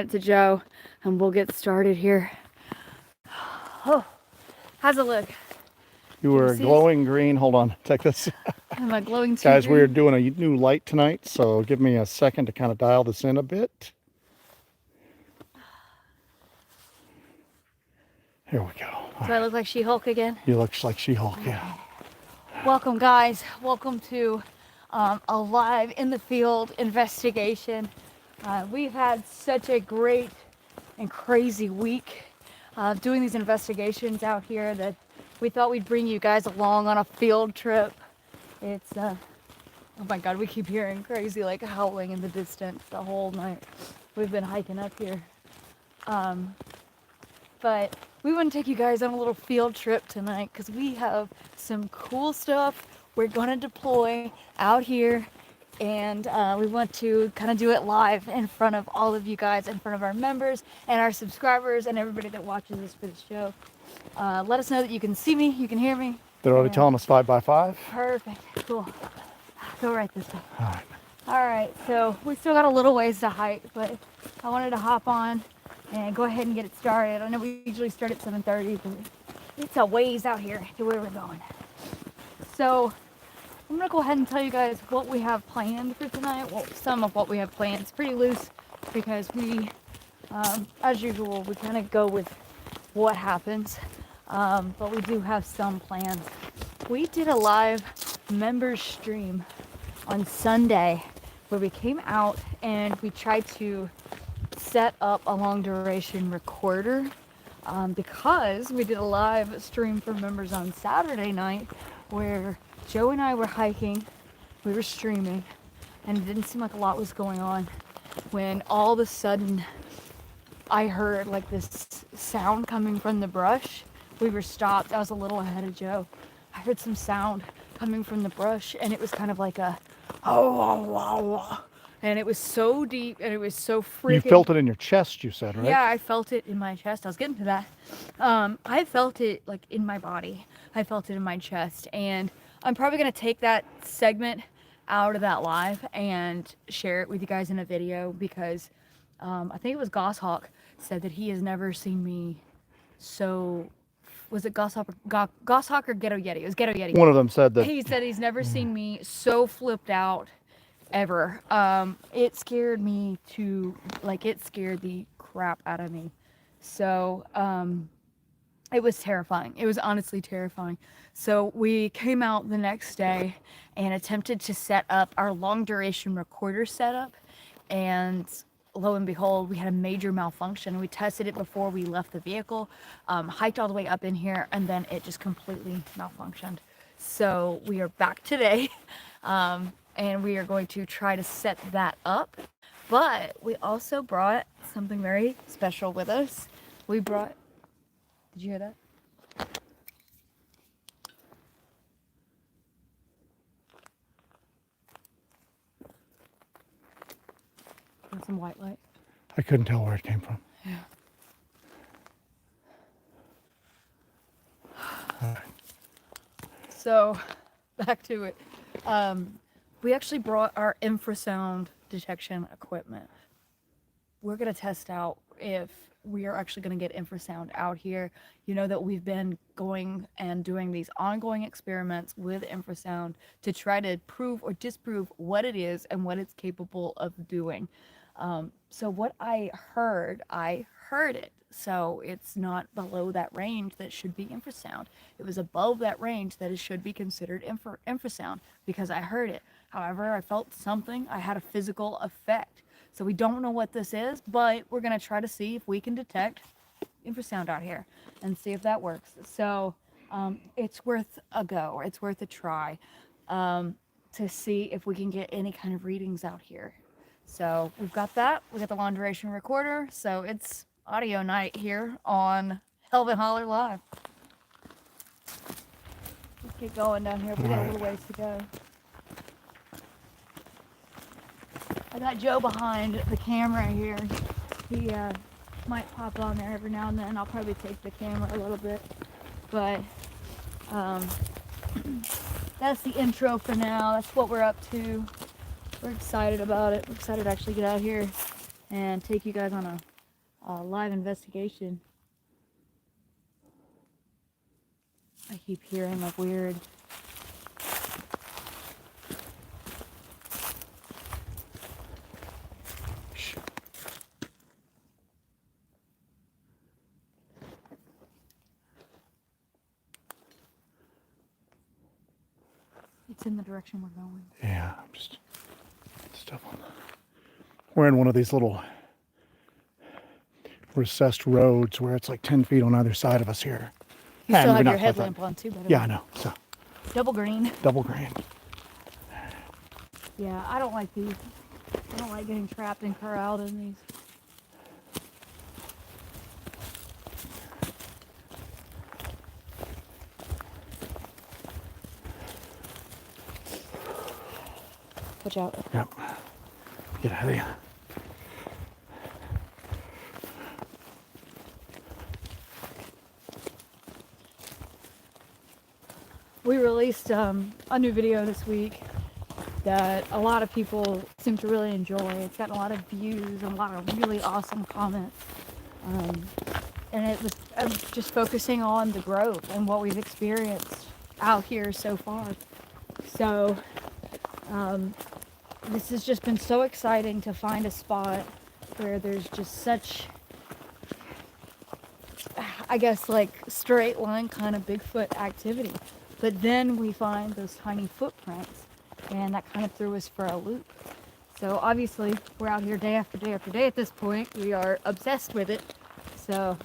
it to Joe and we'll get started here. Oh, how's it look? You were glowing green. Hold on, take this. Am I glowing too Guys, green? we're doing a new light tonight, so give me a second to kind of dial this in a bit. Here we go. Do I look like She-Hulk again? You look like She-Hulk, yeah. Welcome, guys. Welcome to a live in the field investigation. We've had such a great and crazy week doing these investigations out here that we thought we'd bring you guys along on a field trip. It's, oh my God, we keep hearing crazy like howling in the distance the whole night. We've been hiking up here. But we want to take you guys on a little field trip tonight because we have some cool stuff we're going to deploy out here, and we want to kind of do it live in front of all of you guys, in front of our members and our subscribers and everybody that watches us for the show. Let us know that you can see me, you can hear me. They're already telling us 5x5. Perfect, cool. Go right this way. All right. All right, so we still got a little ways to hike, but I wanted to hop on and go ahead and get it started. I know we usually start at 7:30, but it's a ways out here to where we're going. So I'm gonna go ahead and tell you guys what we have planned for tonight. Well, some of what we have planned. It's pretty loose because we, as usual, we kind of go with what happens, but we do have some plans. We did a live members stream on Sunday where we came out and we tried to set up a long duration recorder because we did a live stream for members on Saturday night where Joe and I were hiking, we were streaming, and it didn't seem like a lot was going on when all of a sudden I heard like this sound coming from the brush. We were stopped. I was a little ahead of Joe. I heard some sound coming from the brush and it was kind of like a and it was so deep and it was so freaking... You felt it in your chest, you said, right? Yeah, I felt it in my chest. I was getting to that. I felt it like in my body. I felt it in my chest. And I'm probably going to take that segment out of that live and share it with you guys in a video because I think it was Goshawk said that he has never seen me so... Was it Goshawk or Ghetto Yeti? It was Ghetto Yeti. One of them said that. He said he's never seen me so flipped out ever. It scared me to, like, it scared the crap out of me. So, it was terrifying. It was honestly terrifying. So we came out the next day and attempted to set up our long duration recorder setup, and lo and behold, we had a major malfunction. We tested it before we left the vehicle, hiked all the way up in here, and then it just completely malfunctioned. So we are back today, and we are going to try to set that up. But we also brought something very special with us. We brought, did you hear that? Want some white light? I couldn't tell where it came from. Yeah. All right. So, back to it. We actually brought our infrasound detection equipment. We're going to test out if we are actually going to get infrasound out here. You know that we've been going and doing these ongoing experiments with infrasound to try to prove or disprove what it is and what it's capable of doing. So what I heard it. So it's not below that range that should be infrasound. It was above that range that it should be considered infrasound because I heard it. However, I felt something. I had a physical effect. So we don't know what this is, but we're going to try to see if we can detect infrasound out here and see if that works. So it's worth a go. It's worth a try to see if we can get any kind of readings out here. So we've got that. We got the long duration recorder. So it's audio night here on Hellbent Holler Live. Let's get going down here. We got a little ways to go. I got Joe behind the camera here. He might pop on there every now and then. I'll probably take the camera a little bit. But that's the intro for now. That's what we're up to. We're excited about it. We're excited to actually get out here and take you guys on a live investigation. I keep hearing like weird. It's in the direction we're going. Yeah, I'm just stuff on. We're in one of these little recessed roads where it's like 10 feet on either side of us here. You still And have we're your not close headlamp up. on too, by the way. Yeah, I know. So Double green. double green. Yeah, I don't like these. I don't like getting trapped and corralled in these. Watch out. Yep. Get out of here. We released a new video this week that a lot of people seem to really enjoy. It's gotten a lot of views and a lot of really awesome comments. And it was just focusing on the growth and what we've experienced out here so far. So this has just been so exciting to find a spot where there's just such, I guess, like straight line kind of Bigfoot activity. But then we find those tiny footprints, and that kind of threw us for a loop. So obviously we're out here day after day after day at this point. We are obsessed with it. So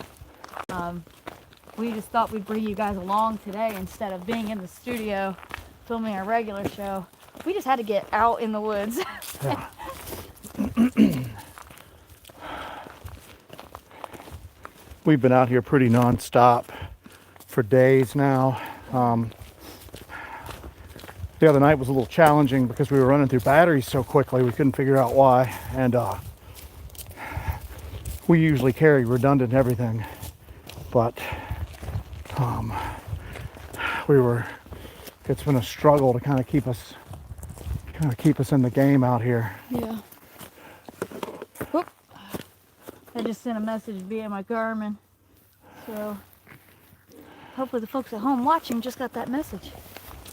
we just thought we'd bring you guys along today instead of being in the studio filming our regular show. We just had to get out in the woods. Yeah. We've been out here pretty non-stop for days now. The other night was a little challenging because we were running through batteries so quickly we couldn't figure out why. And we usually carry redundant everything, but it's been a struggle to kind of keep us in the game out here. Yeah. Whoop. I just sent a message via my Garmin. So hopefully the folks at home watching just got that message.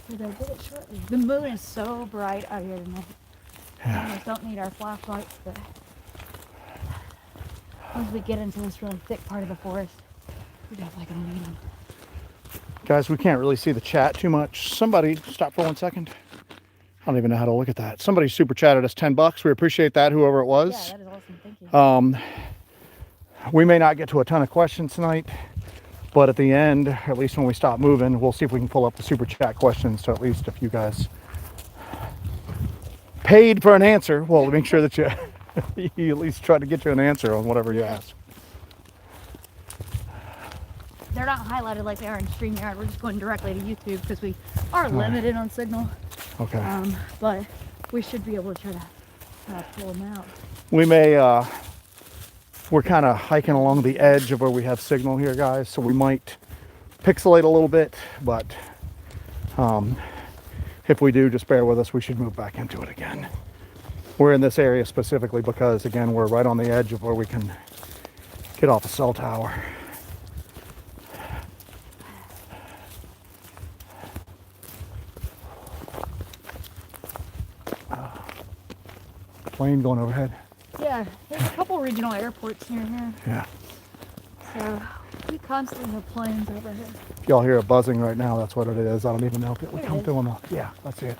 Did I get it shortly? The moon is so bright out here tonight. Yeah. We don't need our flashlights, but once we get into this really thick part of the forest, we're definitely gonna need them. Guys, we can't really see the chat too much. Somebody, stop for 1 second. I don't even know how to look at that. Somebody super chatted us $10. We appreciate that, whoever it was. Yeah, that is awesome. Thank you. We may not get to a ton of questions tonight, but at the end, at least when we stop moving, we'll see if we can pull up the super chat questions. So at least if you guys paid for an answer, well, make sure that you at least try to get you an answer on whatever you ask. They're not highlighted like they are in StreamYard. We're just going directly to YouTube because we are limited on signal. Okay. But we should be able to try to pull them out. We may, we're kind of hiking along the edge of where we have signal here, guys, so we might pixelate a little bit, but if we do, just bear with us. We should move back into it again. We're in this area specifically because, again, we're right on the edge of where we can get off a cell tower. Plane going overhead. Yeah, there's a couple regional airports near here. Yeah. So we constantly have planes over here. If y'all hear a buzzing right now, that's what it is. I don't even know if it would There it come is. through or not. Yeah, that's it.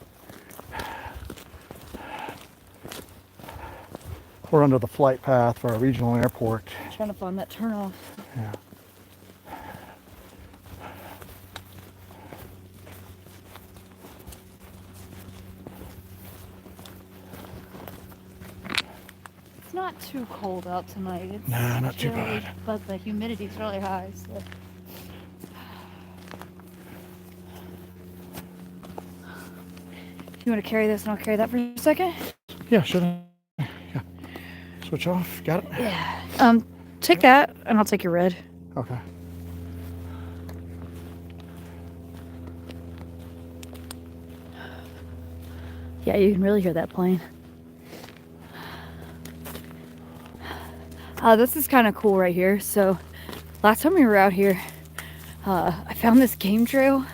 We're under the flight path for a regional airport. Trying to find that turnoff. Yeah. It's not too cold out tonight. It's Nah, not too chilly, bad. but the humidity's really high. So. You want to carry this and I'll carry that for a second? Yeah, should I? Yeah. Switch off. Got it? Yeah. Take that and I'll take your red. Okay. Yeah, you can really hear that plane. This is kind of cool right here. So last time we were out here, I found this game trail,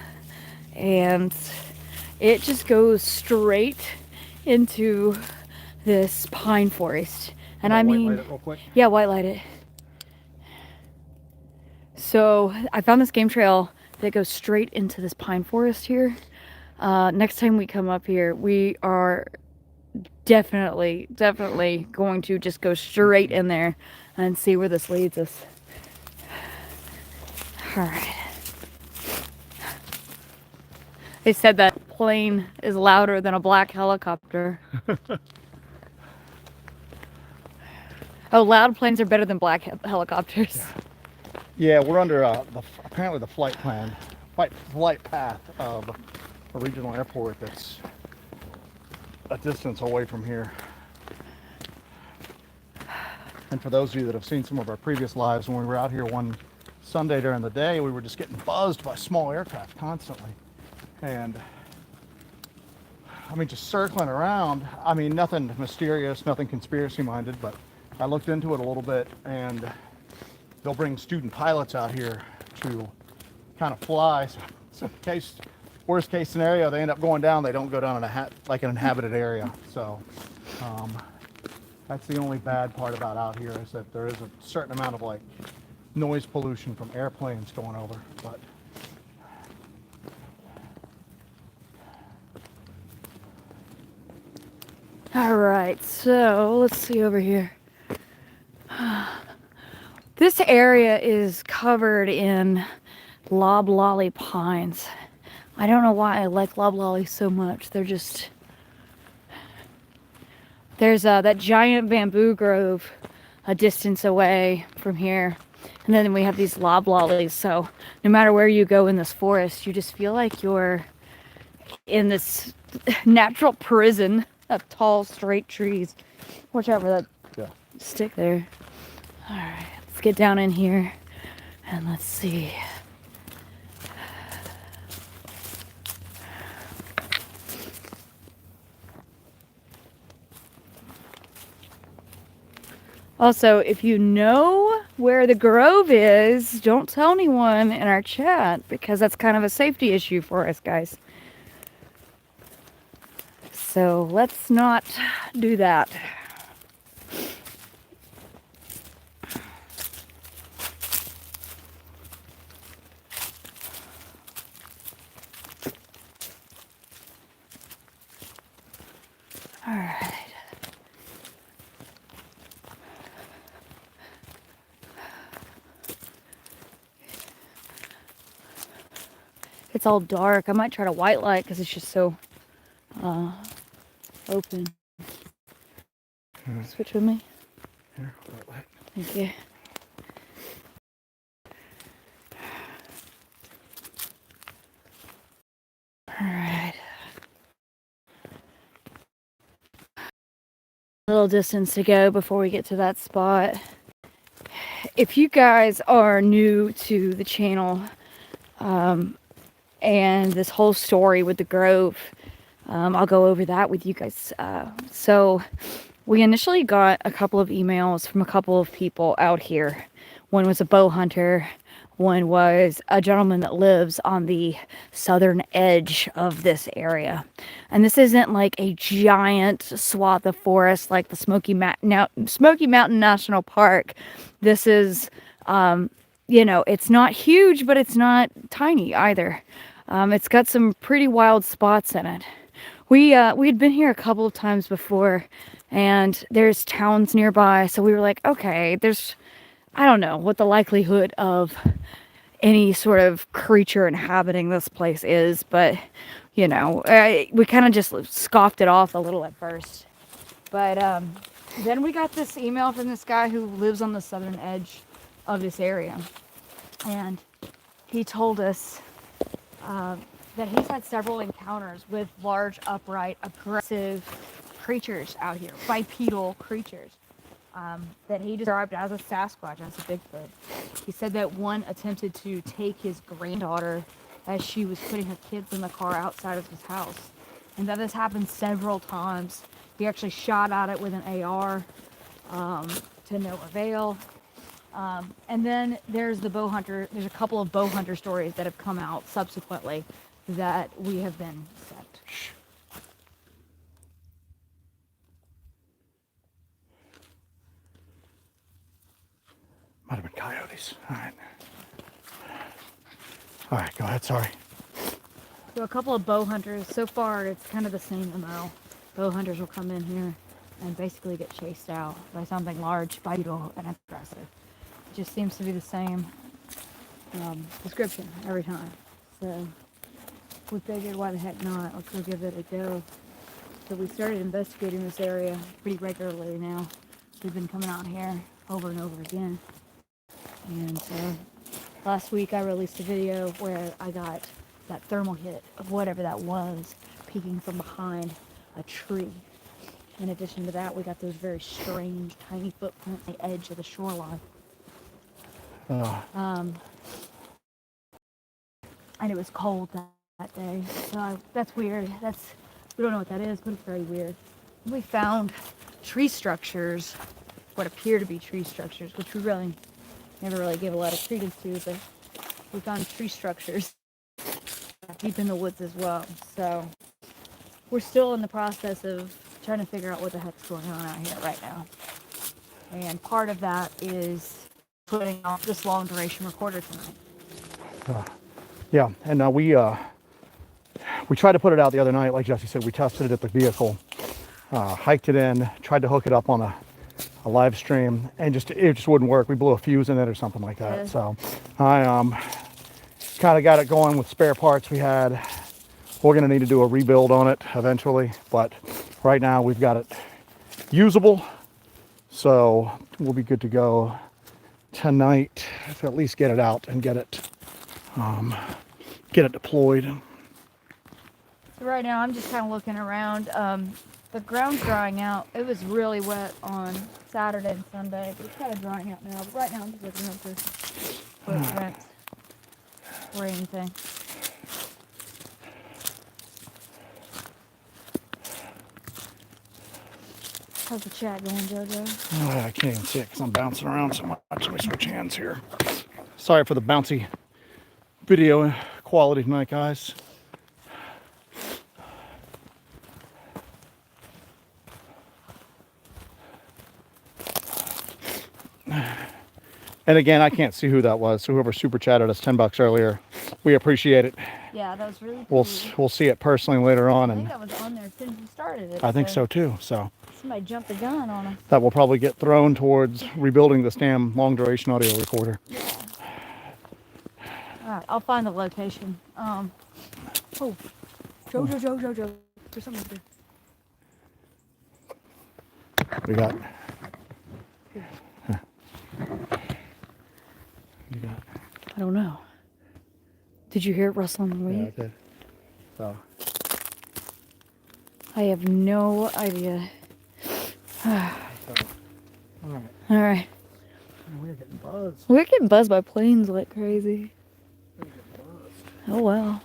and it just goes straight into this pine forest. And I mean, white light it real quick. yeah, white light it. So I found this game trail that goes straight into this pine forest here. Next time we come up here, we are definitely going to just go straight in there and see where this leads us. All right. They said that plane is louder than a black helicopter. Oh, loud planes are better than black helicopters. Yeah, we're under apparently the flight path of a regional airport that's a distance away from here. And for those of you that have seen some of our previous lives, when we were out here one Sunday during the day, we were just getting buzzed by small aircraft constantly. And I mean, just circling around. I mean, nothing mysterious, nothing conspiracy minded, but I looked into it a little bit, and they'll bring student pilots out here to kind of fly. So in case, worst case scenario, they end up going down, they don't go down in like an inhabited area. So that's the only bad part about out here, is that there is a certain amount of like noise pollution from airplanes going over. But all right, so let's see over here. This area is covered in loblolly pines. I don't know why I like loblolly so much. They're just... There's that giant bamboo grove a distance away from here. And then we have these loblollies. So no matter where you go in this forest, you just feel like you're in this natural prison of tall, straight trees. Watch out for that stick there. All right, let's get down in here and let's see. Also, if you know where the grove is, don't tell anyone in our chat, because that's kind of a safety issue for us, guys. So let's not do that. All right. It's all dark. I might try to white light because it's just so open. Switch with me. Here, white light. Thank you. All right. A little distance to go before we get to that spot. If you guys are new to the channel, and this whole story with the grove, I'll go over that with you guys. So we initially got a couple of emails from a couple of people out here. One was a bow hunter. One was a gentleman that lives on the southern edge of this area. And this isn't like a giant swath of forest like the Smoky Mountain National Park. This is, you know, it's not huge, but it's not tiny either. It's got some pretty wild spots in it. We'd been here a couple of times before, and there's towns nearby, so we were like, okay, I don't know what the likelihood of any sort of creature inhabiting this place is, but, you know, we kind of just scoffed it off a little at first. But then we got this email from this guy who lives on the southern edge of this area, and he told us that he's had several encounters with large, upright, aggressive creatures out here, bipedal creatures, that he described as a Sasquatch, as a Bigfoot. He said that one attempted to take his granddaughter as she was putting her kids in the car outside of his house, and that this happened several times. He actually shot at it with an AR to no avail. And then there's the bow hunter. There's a couple of bow hunter stories that have come out subsequently that we have been sent. Might have been coyotes. All right. All right, go ahead. Sorry. So a couple of bow hunters. So far, it's kind of the same MO. Bow hunters will come in here and basically get chased out by something large, bipedal, and aggressive. It just seems to be the same description every time. So we figured, why the heck not? Let's go give it a go. So we started investigating this area pretty regularly now. We've been coming out here over and over again. And last week I released a video where I got that thermal hit of whatever that was peeking from behind a tree. In addition to that, we got those very strange tiny footprints on the edge of the shoreline. And it was cold that day. So that's weird. We don't know what that is, but it's very weird. We found tree structures, what appear to be tree structures, which we really never really gave a lot of credence to, but we found tree structures deep in the woods as well. So we're still in the process of trying to figure out what the heck's going on out here right now. And part of that is putting off this long duration recorder tonight. Yeah, and we tried to put it out the other night, like Jesse said. We tested it at the vehicle, hiked it in, tried to hook it up on a live stream, and it just wouldn't work. We blew a fuse in it or something like that. Yeah. So I kind of got it going with spare parts we had. We're gonna need to do a rebuild on it eventually, but right now we've got it usable, so we'll be good to go tonight to at least get it out and get it deployed. So right now I'm just kind of looking around. The ground's drying out. It was really wet on Saturday and Sunday, but it's kind of drying out now. But right now I'm just looking up for footprints or anything. How's the chat going, JoJo? I can't even see it because I'm bouncing around so much. Let me switch hands here. Sorry for the bouncy video quality tonight, guys. And again, I can't see who that was. So whoever super chatted us $10 earlier, we appreciate it. Yeah, that was really cool. We'll see it personally later on, I think and that was on there since you started it. I think so too. So Somebody jumped the gun on us. that will probably get thrown towards rebuilding this damn long duration audio recorder. Yeah. All right, I'll find the location. Oh, Jojo. There's something up there. We got. I don't know. Did you hear it rustling in the Yeah, weed? I did. So. I have no idea. All right. All right. We're getting buzzed. We're getting buzzed by planes like crazy. We're getting buzzed. Oh, wow.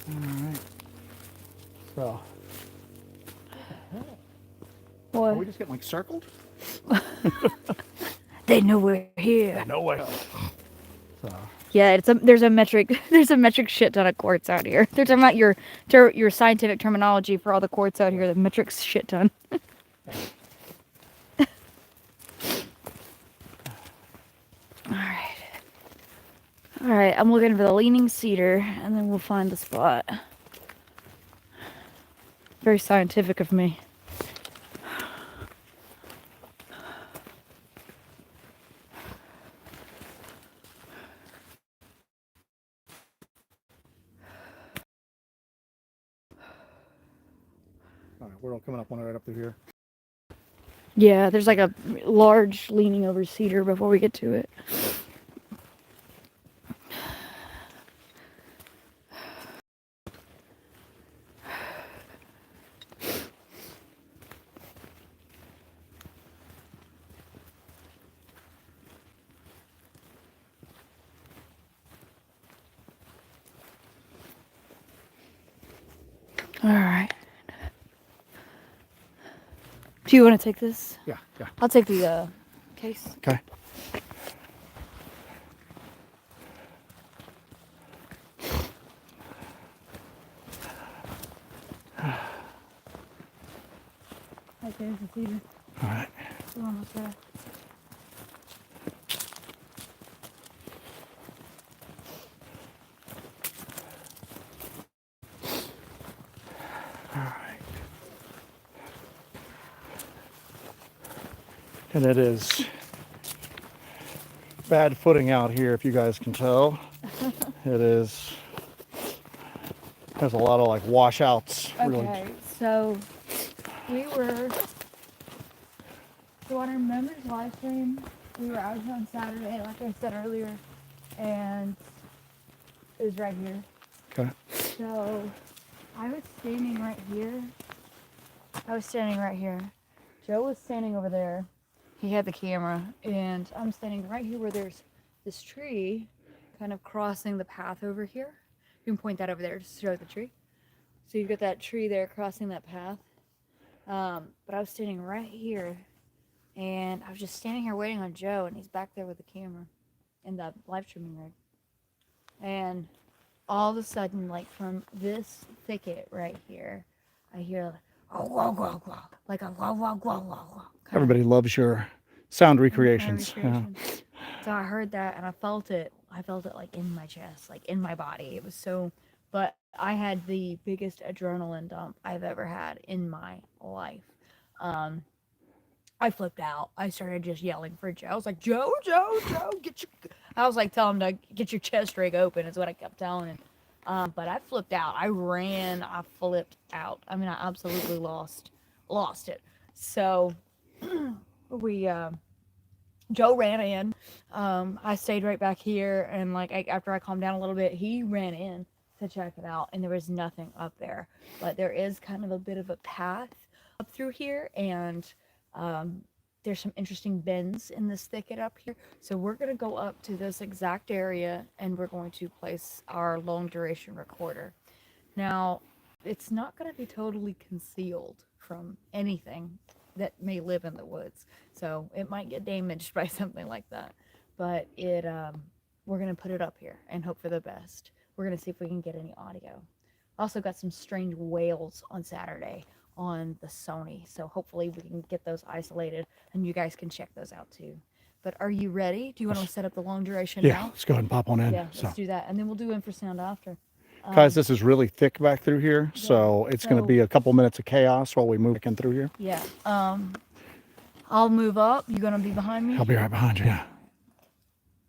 Alright. So. What? Are we just getting like circled? They know we're here. No way. So. Yeah, there's a metric shit ton of quartz out here. They're talking about your scientific terminology for all the quartz out here. The metric shit ton. All right. I'm looking for the leaning cedar, and then we'll find the spot. Very scientific of me. All right, we're all coming up on it right up through here. Yeah, there's like a large leaning over cedar before we get to it. Do you want to take this? Yeah, yeah. I'll take the case. Okay. Right there's the cedar. All right. We're almost there. All right. And it is bad footing out here, if you guys can tell. It is. There's a lot of like washouts. Okay, so we were. So on our members live stream, we were out here on Saturday, like I said earlier, and it was right here. Okay. So I was standing right here. Joe was standing over there. He had the camera, and I'm standing right here where there's this tree kind of crossing the path over here. You can point that over there to show the tree. So you've got that tree there crossing that path. But I was standing right here, and I was just standing here waiting on Joe, and he's back there with the camera in the live streaming rig. And all of a sudden, like from this thicket right here, I hear like, oh, whoa, whoa, whoa, like a whoa, whoa, whoa, whoa, whoa. Everybody loves your sound recreations. Yeah. So I heard that and I felt it. I felt it like in my chest, like in my body. It was so, but I had the biggest adrenaline dump I've ever had in my life. I flipped out. I started just yelling for Joe. I was like, Joe, get your, I was like, tell him to get your chest rig open is what I kept telling him. But I flipped out. I ran, I flipped out. I mean, I absolutely lost it. So Joe ran in. I stayed right back here, and like after I calmed down a little bit, he ran in to check it out, and there was nothing up there. But there is kind of a bit of a path up through here, and there's some interesting bends in this thicket up here. So we're gonna go up to this exact area, and we're going to place our long duration recorder. Now, it's not gonna be totally concealed from anything that may live in the woods, so it might get damaged by something like that, but we're gonna put it up here and hope for the best. We're gonna see if we can get any audio. Also got some strange wails on Saturday on the Sony, so hopefully we can get those isolated and you guys can check those out too. But are you ready? Do you want to set up the long duration now? Yeah, let's go ahead and pop on in. Yeah, let's do that, and then we'll do infrasound after. Guys, this is really thick back through here, so it's going to be a couple minutes of chaos while we move in through here. Yeah. I'll move up. You gonna be behind me? I'll be right behind you. Yeah.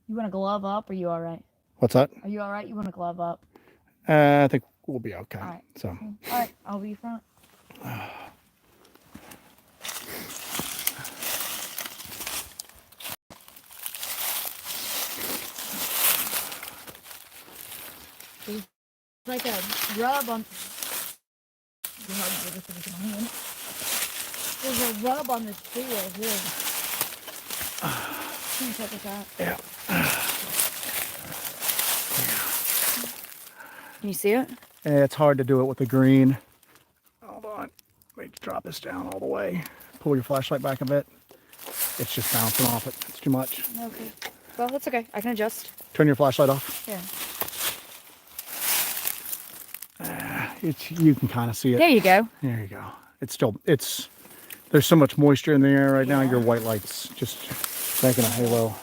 You want to glove up? Or you all right? What's that? Are you all right? You want to glove up? I think we'll be okay. All right. So. All right. I'll be front. Like a rub on. There's a rub on this tree right here. Can you check this out? Yeah. Can you see it? It's hard to do it with the green. Hold on. Let me drop this down all the way. Pull your flashlight back a bit. It's just bouncing off it. It's too much. Okay. Well, that's okay. I can adjust. Turn your flashlight off. Yeah. You can kind of see it. There you go. There you go. There's so much moisture in the air right now. Your white light's just making a halo.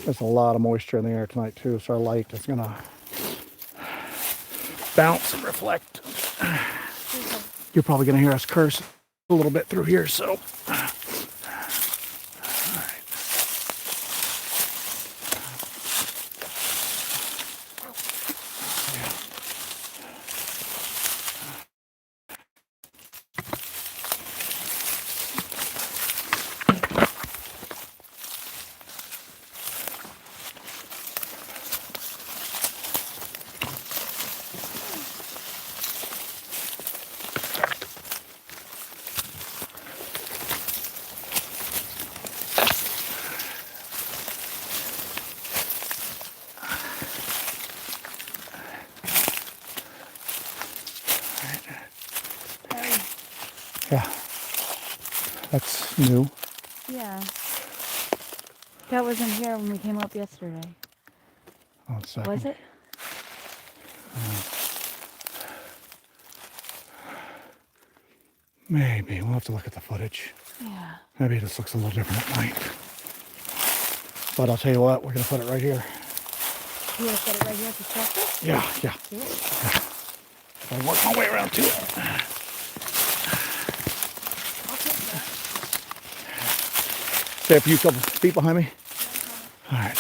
There's a lot of moisture in the air tonight too, so our light is gonna bounce and reflect. You're probably gonna hear us curse a little bit through here, so. That's new. Yeah. That wasn't here when we came up yesterday. Oh, a second. Was it? Maybe. We'll have to look at the footage. Yeah. Maybe this looks a little different at night. But I'll tell you what, we're going to put it right here. You want to set it right here to check this? Yeah. Do it. I'll work my way around to it. I'll take that. Stay a few couple feet behind me. All right.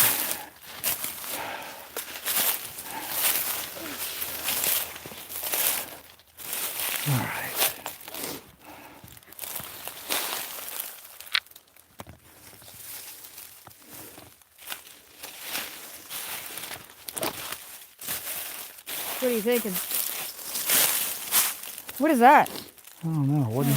All right. What are you thinking? What is that? I don't know. What do you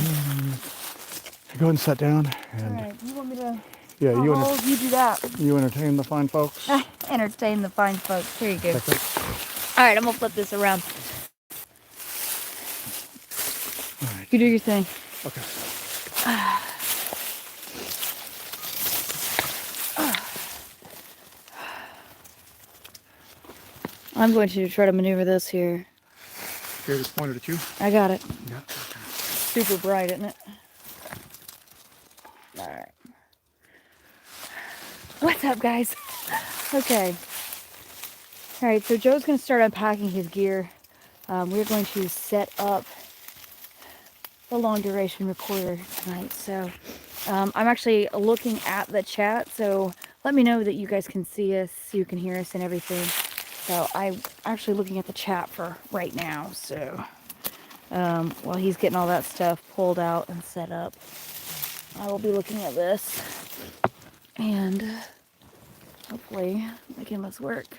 go ahead and sit down and Alright, you want me to... yeah, you do that. you entertain the fine folks. Entertain the fine folks. Here you go. Take it. Alright, I'm gonna flip this around. All right. You do your thing. Okay. I'm going to try to maneuver this here. Okay, just pointed at you. I got it. Yeah. Super bright, isn't it? Alright. What's up, guys? Okay. Alright, so Joe's going to start unpacking his gear. We're going to set up the long duration recorder tonight. So I'm actually looking at the chat, so let me know that you guys can see us, you can hear us and everything. So I'm actually looking at the chat for right now. So while he's getting all that stuff pulled out and set up, I will be looking at this and hopefully making this work.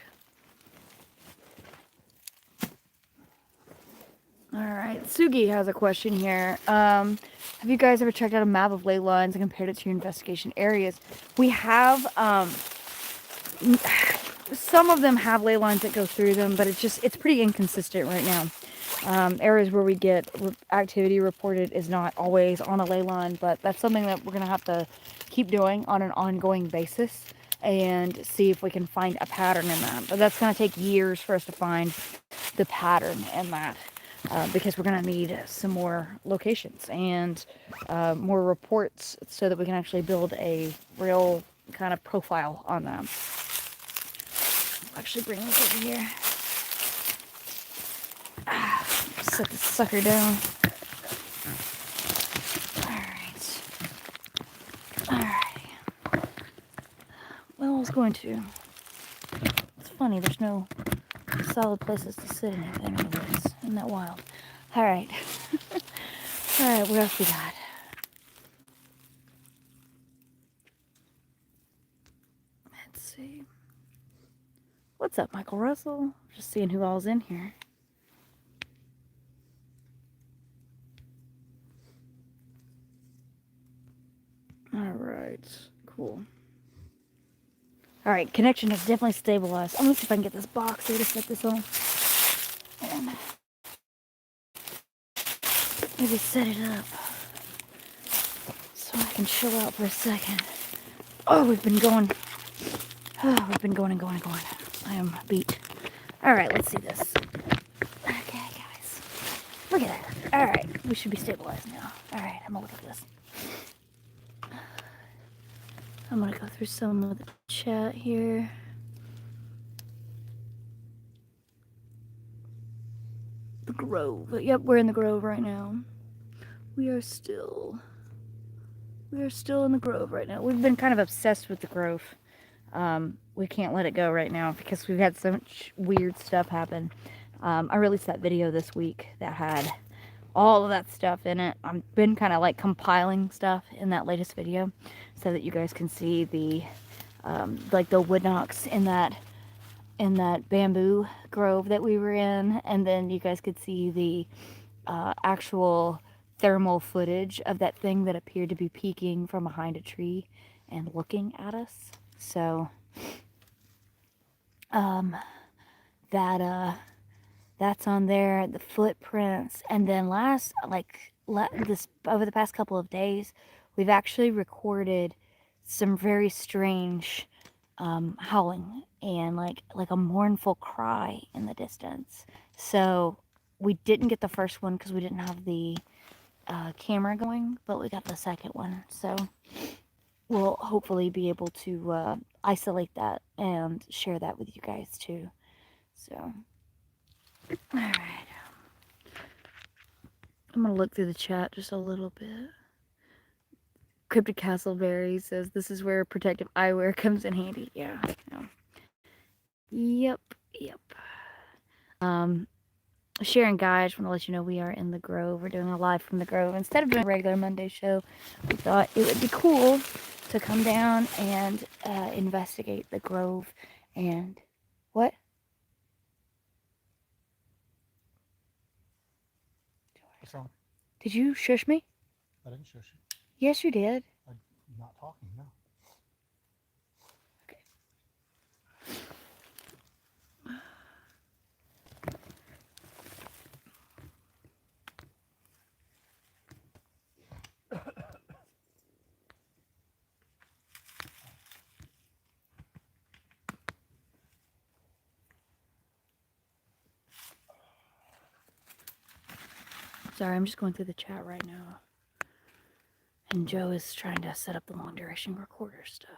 Alright, Sugi has a question here. Have you guys ever checked out a map of ley lines and compared it to your investigation areas? We have, some of them have ley lines that go through them, but it's pretty inconsistent right now. Areas where we get activity reported is not always on a ley line, but that's something that we're going to have to keep doing on an ongoing basis and see if we can find a pattern in that. But that's going to take years for us to find the pattern in that. Because we're going to need some more locations and more reports so that we can actually build a real kind of profile on them. Actually bring this over here. Set this sucker down. Alright. Well, I was going to. It's funny, there's no solid places to sit in it anyways. Isn't that wild? Alright. Alright, what else we got? Let's see. What's up, Michael Russell? Just seeing who all's in here. Alright, cool. Alright, connection has definitely stabilized. I'm gonna see if I can get this box here to set this on. And maybe set it up so I can chill out for a second. Oh, we've been going. Oh, we've been going and going and going. I am beat. Alright, let's see this. Okay, guys. Look at that. Alright, we should be stabilized now. Alright, I'm gonna look at this. I'm gonna go through some of the chat here. The Grove. Yep, we're in the Grove right now. We are still in the Grove right now. We've been kind of obsessed with the Grove. We can't let it go right now because we've had so much weird stuff happen. I released that video this week that had all of that stuff in it. I've been kind of like compiling stuff in that latest video so that you guys can see the like the wood knocks in that bamboo grove that we were in, and then you guys could see the actual thermal footage of that thing that appeared to be peeking from behind a tree and looking at us. So that's on there, the footprints, and then over the past couple of days we've actually recorded some very strange howling and like a mournful cry in the distance. So we didn't get the first one because we didn't have the camera going, but we got the second one. So we'll hopefully be able to isolate that and share that with you guys too. So, all right. I'm going to look through the chat just a little bit. Cryptic Castleberry says, this is where protective eyewear comes in handy. Yeah. Yep. Sharon Guy, I just want to let you know we are in the Grove. We're doing a live from the Grove. Instead of doing a regular Monday show, we thought it would be cool to come down and investigate the Grove. And what? What's wrong? Did you shush me? I didn't shush you. Yes, you did. I'm not talking, no. Okay. Sorry, I'm just going through the chat right now. And Joe is trying to set up the long duration recorder stuff.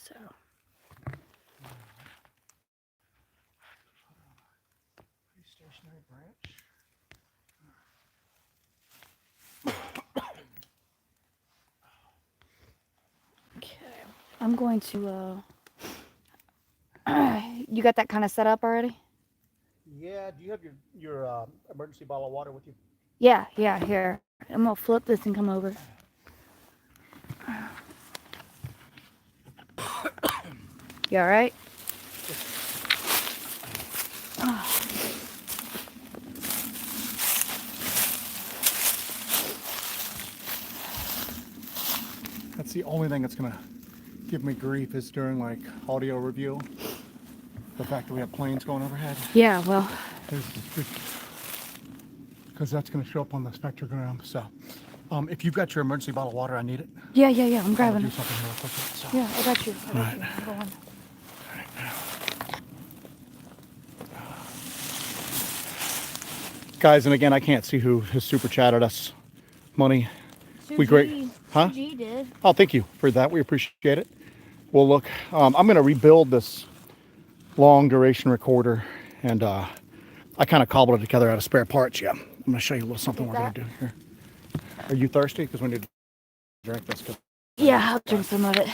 So. Stationary branch. Okay. I'm going to, you got that kind of set up already? Yeah, do you have your emergency bottle of water with you? Yeah, here. I'm gonna flip this and come over. You alright? That's the only thing that's gonna give me grief is during like audio review. The fact that we have planes going overhead. Yeah, well. Because that's going to show up on the spectrogram. So, if you've got your emergency bottle of water, I need it. Yeah, I'm grabbing Do it. something real quick. So. Yeah, I got you. All right. Go on. Guys, and again, I can't see who has super chatted us money. We great, huh? G did. Oh, thank you for that. We appreciate it. Well, look, I'm going to rebuild this long duration recorder, and I kind of cobbled it together out of spare parts. Yeah, I'm going to show you a little something we're going to do here. Are you thirsty? Because we need to drink this. Yeah, I'll drink some of it.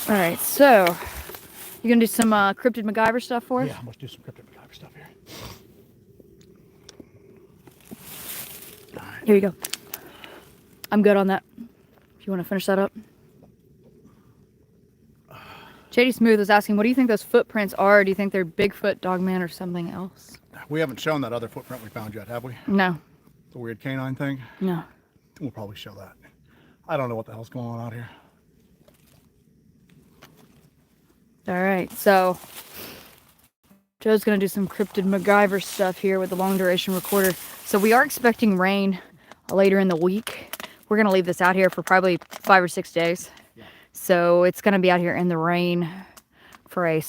All right, so you gonna do some cryptid MacGyver stuff for us? Yeah, let's do some cryptid MacGyver stuff here. Here you go. I'm good on that. If you want to finish that up. JD Smooth was asking, what do you think those footprints are? Do you think they're Bigfoot, Dogman, or something else? We haven't shown that other footprint we found yet, have we? No. The weird canine thing? No. We'll probably show that. I don't know what the hell's going on out here. All right, so Joe's going to do some cryptid MacGyver stuff here with the long duration recorder. So we are expecting rain later in the week. We're going to leave this out here for probably 5 or 6 days. Yeah. So it's going to be out here in the rain for a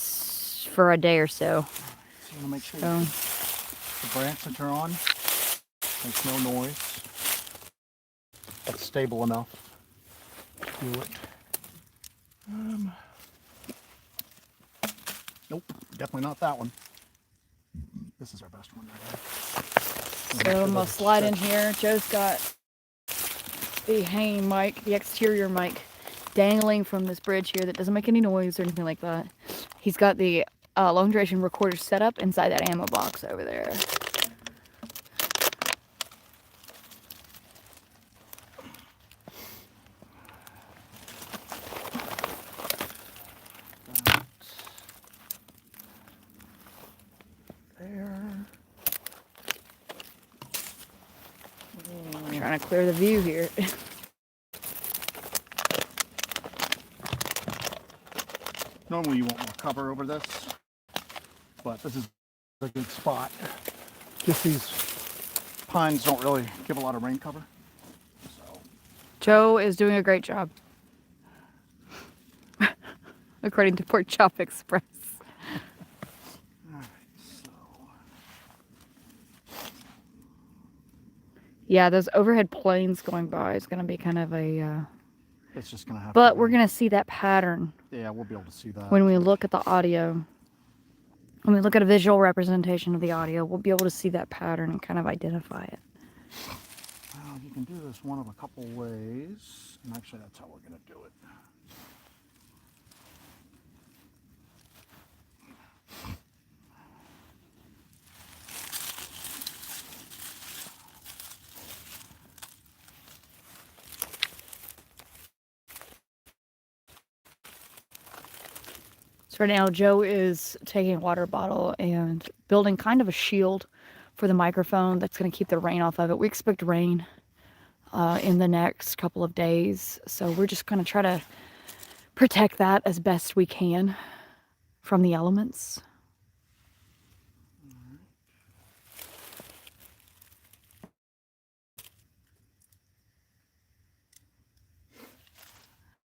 day or so. So I'm going to make sure the branches are on. Makes no noise. That's stable enough to do it. Nope, definitely not that one. This is our best one right here. So I'm going to slide in here. Joe's got the hanging mic, the exterior mic, dangling from this bridge here that doesn't make any noise or anything like that. He's got the long duration recorder set up inside that ammo box over there. Trying to clear the view here. Normally you want more cover over this, but this is a good spot. Just these pines don't really give a lot of rain cover. So Joe is doing a great job, according to Pork Chop Express. all right, so Yeah, those overhead planes going by is going to be kind of a... it's just gonna have but to we're be- going to see that pattern yeah, we'll be able to see that. when we look at the audio. When we look at a visual representation of the audio, we'll be able to see that pattern and kind of identify it. Well, you can do this one of a couple ways, and actually that's how we're gonna do it. So right now, Joe is taking a water bottle and building kind of a shield for the microphone that's going to keep the rain off of it. We expect rain in the next couple of days, so we're just going to try to protect that as best we can from the elements.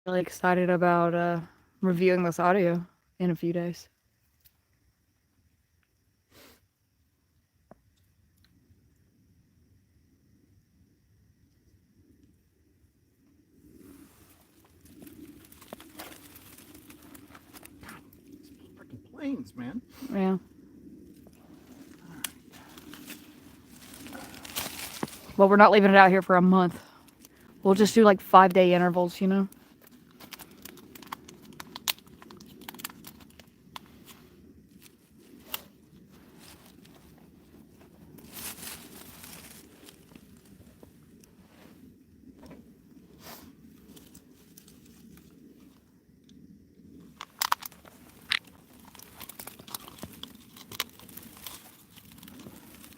Really excited about reviewing this audio in a few days. Freaking planes, man. Yeah. Well, we're not leaving it out here for a month. We'll just do like 5-day intervals, you know?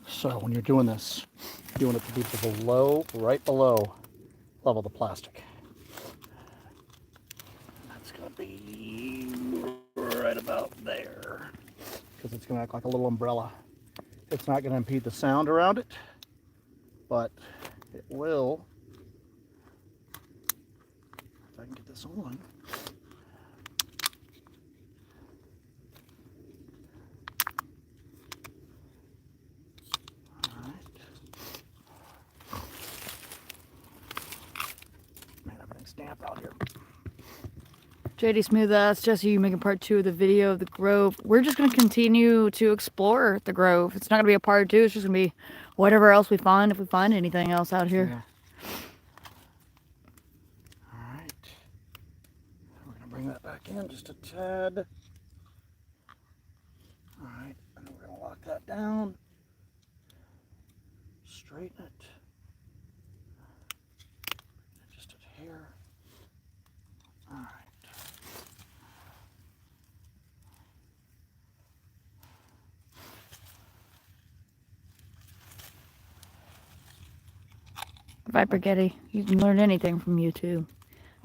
So when you're doing this, you want it to be below, right below level of the plastic. That's gonna be right about there, because it's gonna act like a little umbrella. It's not gonna impede the sound around it, but it will, if I can get this on. Man, everything's damp out here. JD Smooth asked Jesse, you making part 2 of the video of the Grove? We're just going to continue to explore the Grove. It's not going to be a part 2. It's just going to be whatever else we find, if we find anything else out here. Yeah. All right. We're going to bring that back in just a tad. All right. And we're going to lock that down. Straighten it. Just a hair. All right. Viper Getty, you can learn anything from YouTube.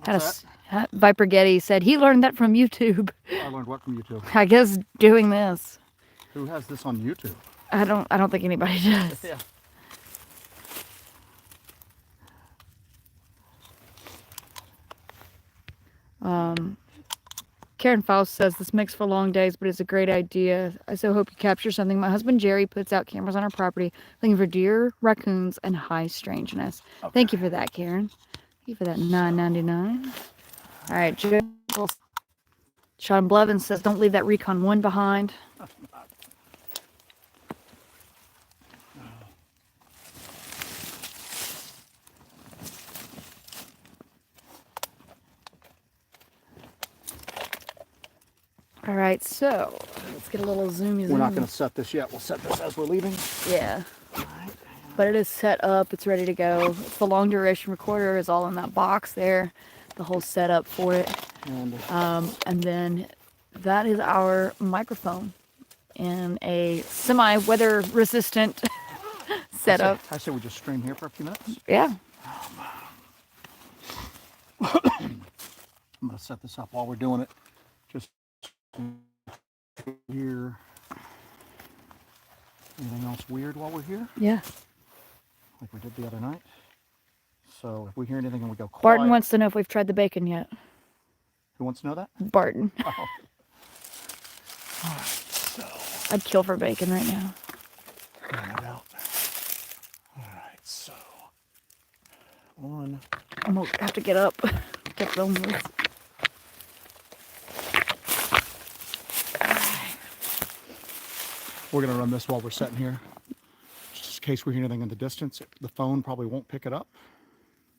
What's Viper Getty said he learned that from YouTube. I learned what from YouTube? I guess doing this. Who has this on YouTube? I don't think anybody does. Yeah. Karen Faust says this makes for long days, but it's a great idea. I so hope you capture something. My husband Jerry puts out cameras on our property looking for deer, raccoons, and high strangeness. Okay. Thank you for that, Karen. Thank you for that $9.99. All right, Joe. Sean Blevins says don't leave that Recon 1 behind. All right, so let's get a little zoomy zoom. We're not going to set this yet. We'll set this as we're leaving. Yeah, All right. but it is set up. It's ready to go. It's the long duration recorder is all in that box there. The whole setup for it. And then that is our microphone in a semi-weather resistant setup. I say we just stream here for a few minutes. Yeah. I'm going to set this up while we're doing it. Just here. Anything else weird while we're here? Yeah. Like we did the other night. So if we hear anything and we go quiet. Barton wants to know if we've tried the bacon yet. Who wants to know that? Barton. Oh. All right, so. I'd kill for bacon right now. Yeah, no doubt. All right, so. I'm gonna have to get up. Get filming this. We're going to run this while we're sitting here. Just in case we hear anything in the distance. The phone probably won't pick it up.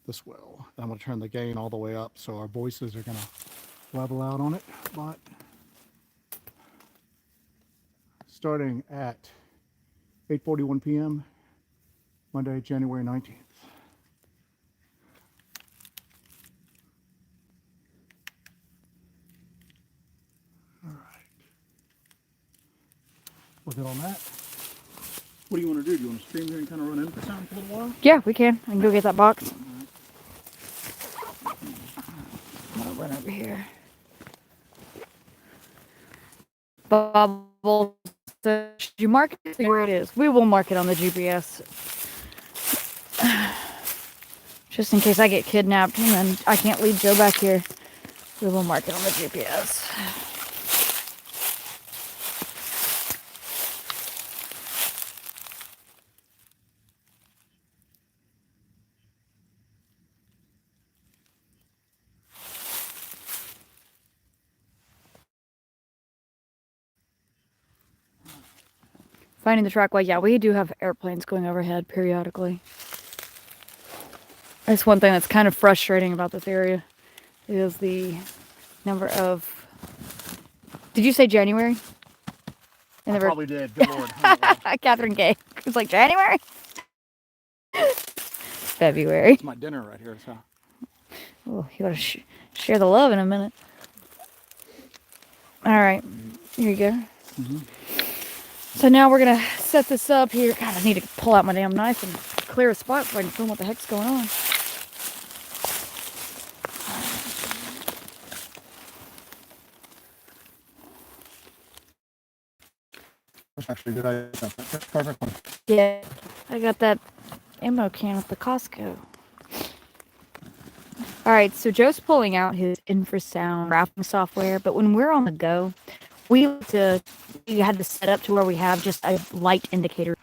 This will. I'm going to turn the gain all the way up so our voices are going to level out on it. But starting at 8:41 p.m. Monday, January 19th. All right. We're good on that. What do you want to do? Do you want to stream here and kind of run in for sound for a little while? Yeah, we can. I can go get that box. I'm gonna run over here. Bubble, should you mark it where it is? We will mark it on the GPS. Just in case I get kidnapped and then I can't lead Joe back here. We will mark it on the GPS. Finding the trackway, yeah, we do have airplanes going overhead periodically. That's one thing that's kind of frustrating about this area, is the number of... Did you say January? I probably did. Good Lord. Catherine Gay. It was like, January? February. It's my dinner right here, so. Oh, you gotta share the love in a minute. All right, here you go. Mm-hmm. So now we're gonna set this up here. God, I need to pull out my damn knife and clear a spot so I can film what the heck's going on. That's actually a good idea. That's perfect one. Yeah, I got that ammo can at the Costco. All right, so Joe's pulling out his infrasound wrapping software, but when we're on the go, we had to set up to where we have just a light indicator.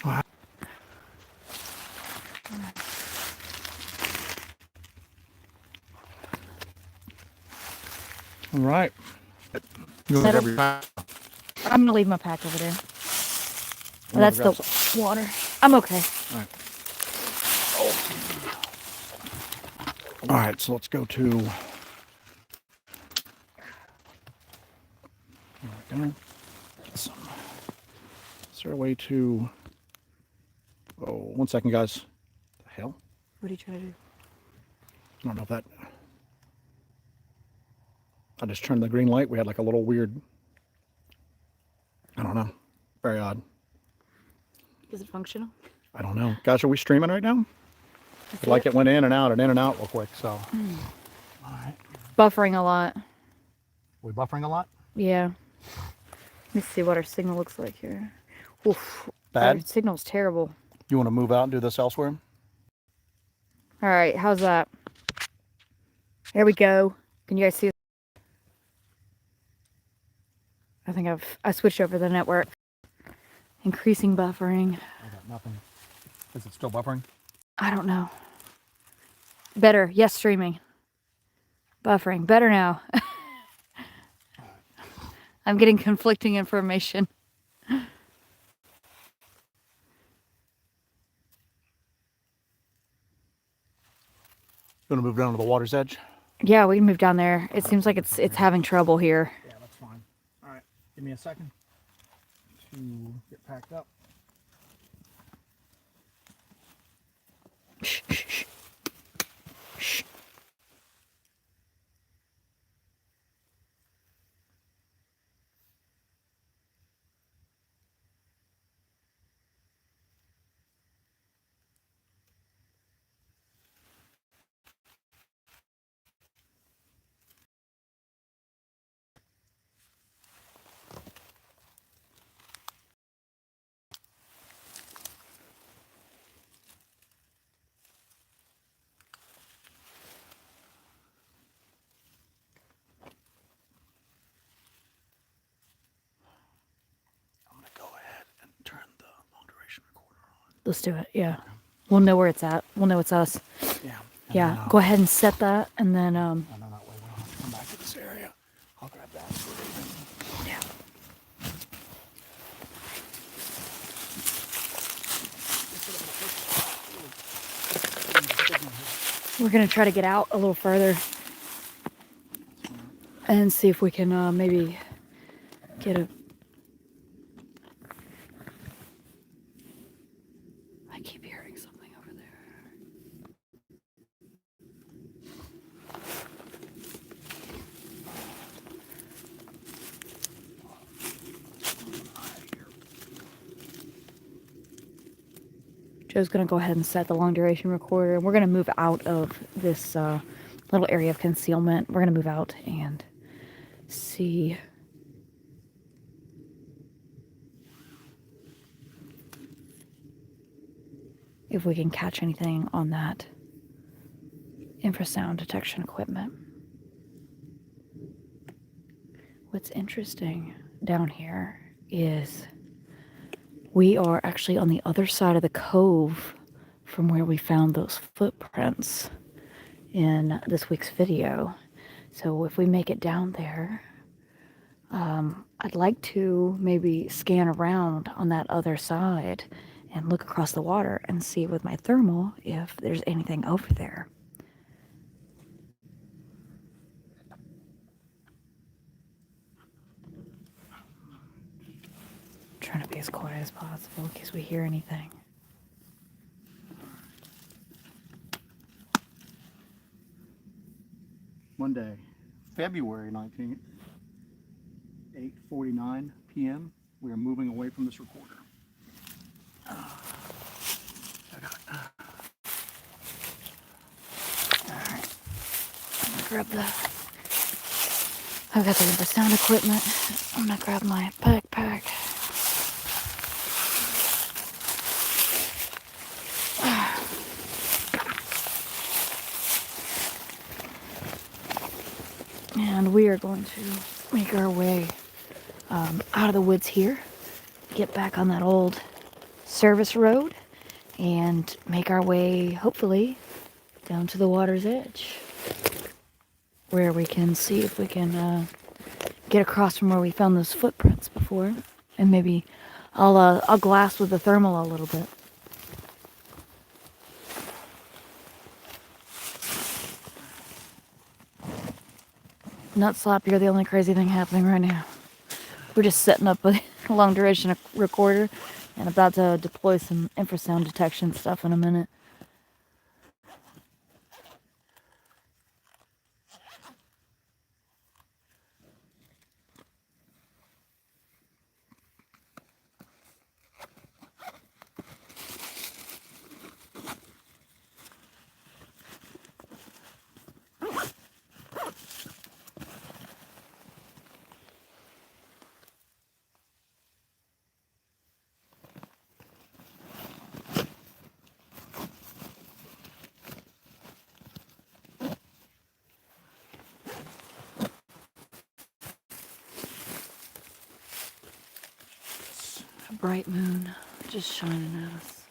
All right. You want to grab your pack? I'm gonna leave my pack over there. I'm That's gonna the grab water. I'm okay. All right. All right, so let's go to. Is there a way to? Oh, 1 second, guys. The hell? What are you trying to do? I don't know if that. I just turned the green light. We had like a little weird. I don't know. Very odd. Is it functional? I don't know. Guys, are we streaming right now? Like it went in and out and in and out real quick, so. All right. Buffering a lot. We buffering a lot? Yeah. Let me see what our signal looks like here. Oof. Bad? Our signal's terrible. You want to move out and do this elsewhere? All right, how's that? There we go. Can you guys see? I think I switched over the network. Increasing buffering. I got nothing. Is it still buffering? I don't know. Better. Yes, streaming. Buffering. Better now. I'm getting conflicting information. You want to move down to the water's edge? Yeah, we can move down there. It seems like it's having trouble here. Yeah, that's fine. All right, give me a second to get packed up. Shh, shh, shh. Shh. Let's do it. Yeah. We'll know where it's at. We'll know it's us. Yeah. Yeah. Go ahead and set that, and then And then that way we don't have to come back to this area. I'll grab that. yeah. We're gonna try to get out a little further and see if we can maybe get a. I keep hearing something over there. Joe's gonna go ahead and set the long duration recorder, and we're gonna move out of this little area of concealment. We're gonna move out and see if we can catch anything on that infrasound detection equipment. What's interesting down here is we are actually on the other side of the cove from where we found those footprints in this week's video. So if we make it down there, I'd like to maybe scan around on that other side and look across the water and see with my thermal if there's anything over there. Trying to be as quiet as possible in case we hear anything. Monday, February 19th, 8:49 p.m. We are moving away from this recorder. Alright. I'm gonna grab I've got the sound equipment. I'm gonna grab my backpack. And we are going to make our way out of the woods here, get back on that old service road, and make our way, hopefully, down to the water's edge, where we can see if we can get across from where we found those footprints before, and maybe I'll glass with the thermal a little bit. Nut slap, you're the only crazy thing happening right now. We're just setting up a long duration recorder and about to deploy some infrasound detection stuff in a minute. A bright moon just shining at us.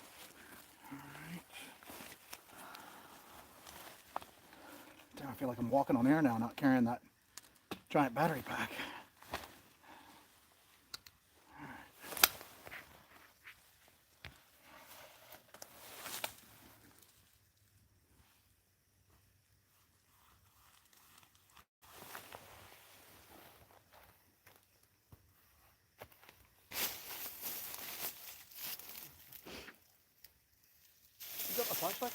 Damn, I feel like I'm walking on air now, not carrying that giant battery pack. You got my flashlight?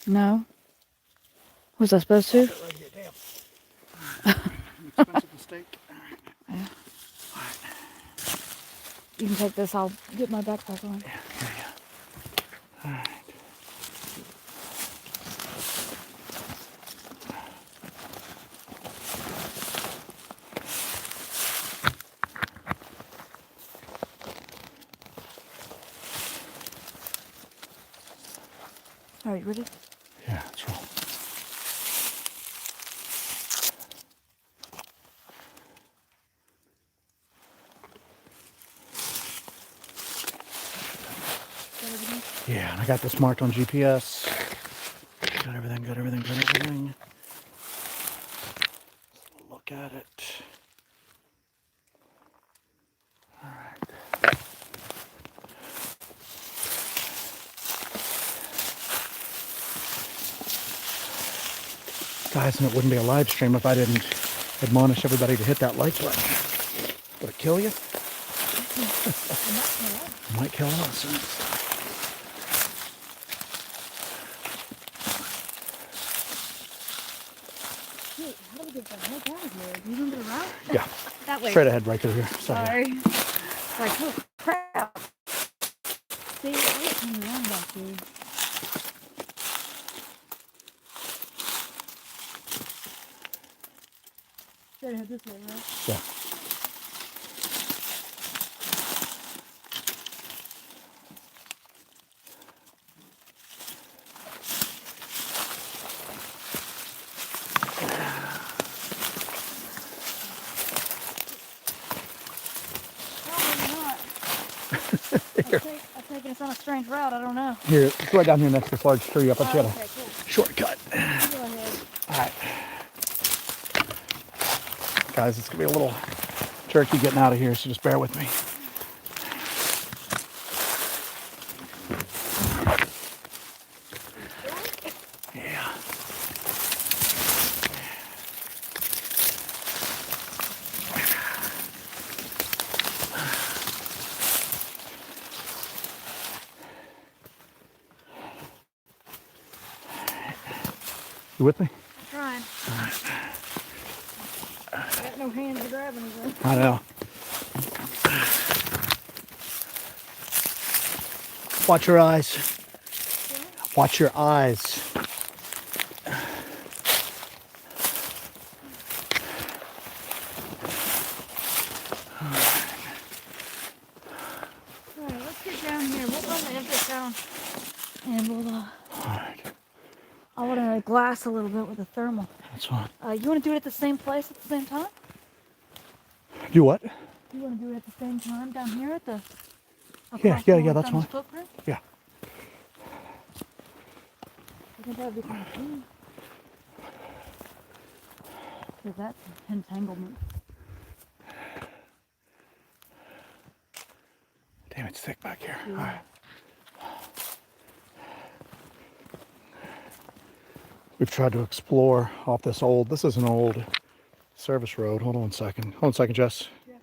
No? Was I supposed to? Right here, damn. Expensive mistake. Yeah. You can take this, I'll get my backpack on. Yeah. All right. All right, ready? Yeah, that's right. Yeah. I got this marked on GPS. Got everything, got everything, got everything. Let's look at it. All right. Guys, and it wouldn't be a live stream if I didn't admonish everybody to hit that like button. Would it kill you? It might kill us. Wait, how do we get the heck out of here? Do you remember the route? Yeah. That way. Straight ahead right through here. Sorry. Like, oh crap. See, I was turning around back here. Straight ahead this way, right? Yeah. I've taken us on a strange route. I don't know. Here, it's right down here next to this large tree up. Let's get a Okay, cool. shortcut. Go ahead. All right. Guys, it's going to be a little jerky getting out of here, so just bear with me. Yeah. You with me? I'm trying. All right. I got no hands to grab anything. I know. Watch your eyes. Watch your eyes. Alright, let's get down here. We'll run the exit down. And we'll, All right. I want to glass a little bit with a thermal. That's fine. You want to do it at the same place at the same time? Do what? You want to do it at the same time down here at the... Yeah, that's fine. Footprint? Yeah. I think that would be kind of cool. Because that's entanglement. Damn, it's thick back here. Yeah. All right. We've tried to explore off this old, this is an old service road. Hold on a second. Hold on a second, Jess. Yeah.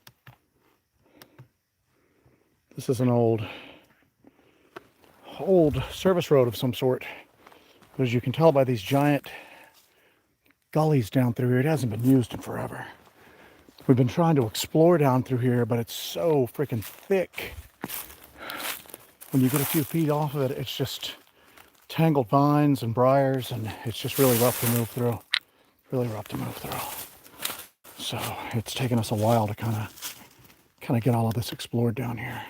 This is an old service road of some sort. But as you can tell by these giant gullies down through here, it hasn't been used in forever. We've been trying to explore down through here, but it's so freaking thick. When you get a few feet off of it, it's just tangled vines and briars, and it's just really rough to move through. Really rough to move through. So it's taken us a while to kind of get all of this explored down here.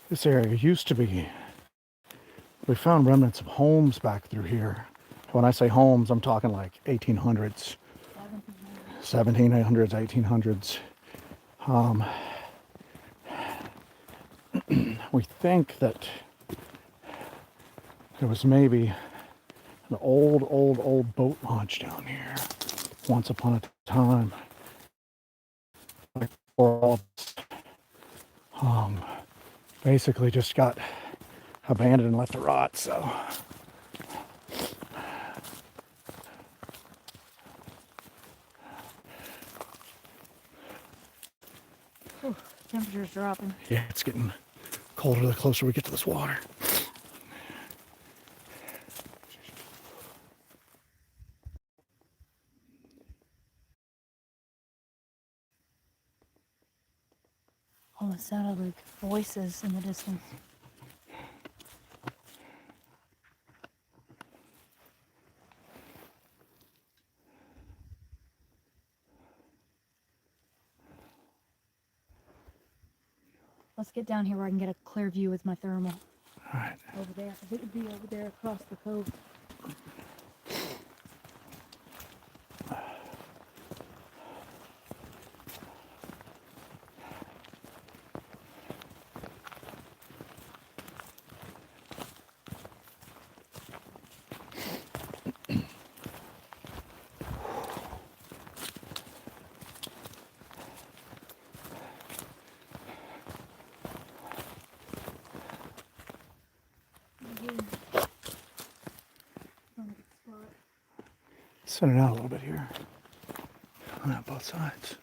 This area used to be, we found remnants of homes back through here. When I say homes, I'm talking like 1800s, 1700s, 1800s. We think that there was maybe an old boat launch down here once upon a time. Basically just got abandoned and left to rot, so. Ooh, temperature's dropping. Yeah, it's getting colder the closer we get to this water. Almost sounded like voices in the distance. let's get down here where I can get a clear view with my thermal. All right. Over there. I think it'd be over there across the cove. Send it out a little bit here. On both sides.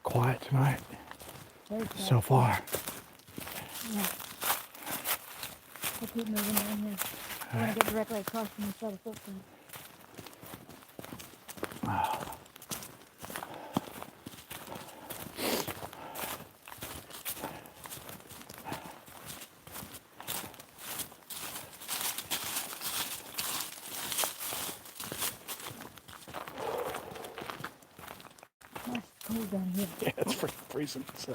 Quiet tonight. So far. Yeah. I'll keep moving down here. I want to get directly across from the shadow footprint. Nice cold down here. Yeah, it's freaking freezing. So.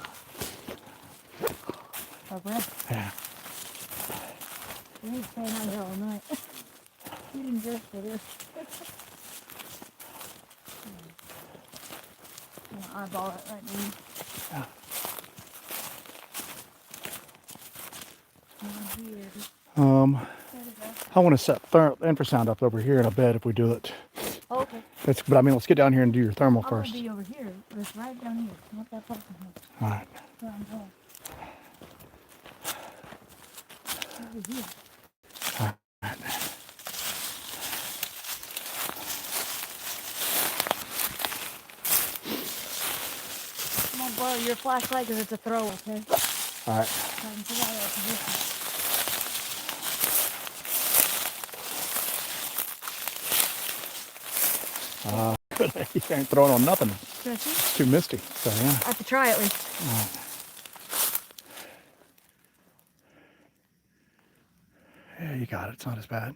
Our breath. Yeah. We ain't staying out here all night. You didn't dress for this. I'm gonna eyeball it right now. Yeah. I want to set infrasound up over here in a bed if we do it. Oh, okay. But I mean, let's get down here and do your thermal I'm first. gonna be over here, but it's right down here. Not that far from here. All right. Where I'm going. Over here. All right. I'm gonna borrow your flashlight because it's a throw, okay? All right. So I can figure out our position. You ain't throwing on nothing. Can I see? It's too misty. So yeah. I have to try at least. All right. Yeah, you got it. It's not as bad.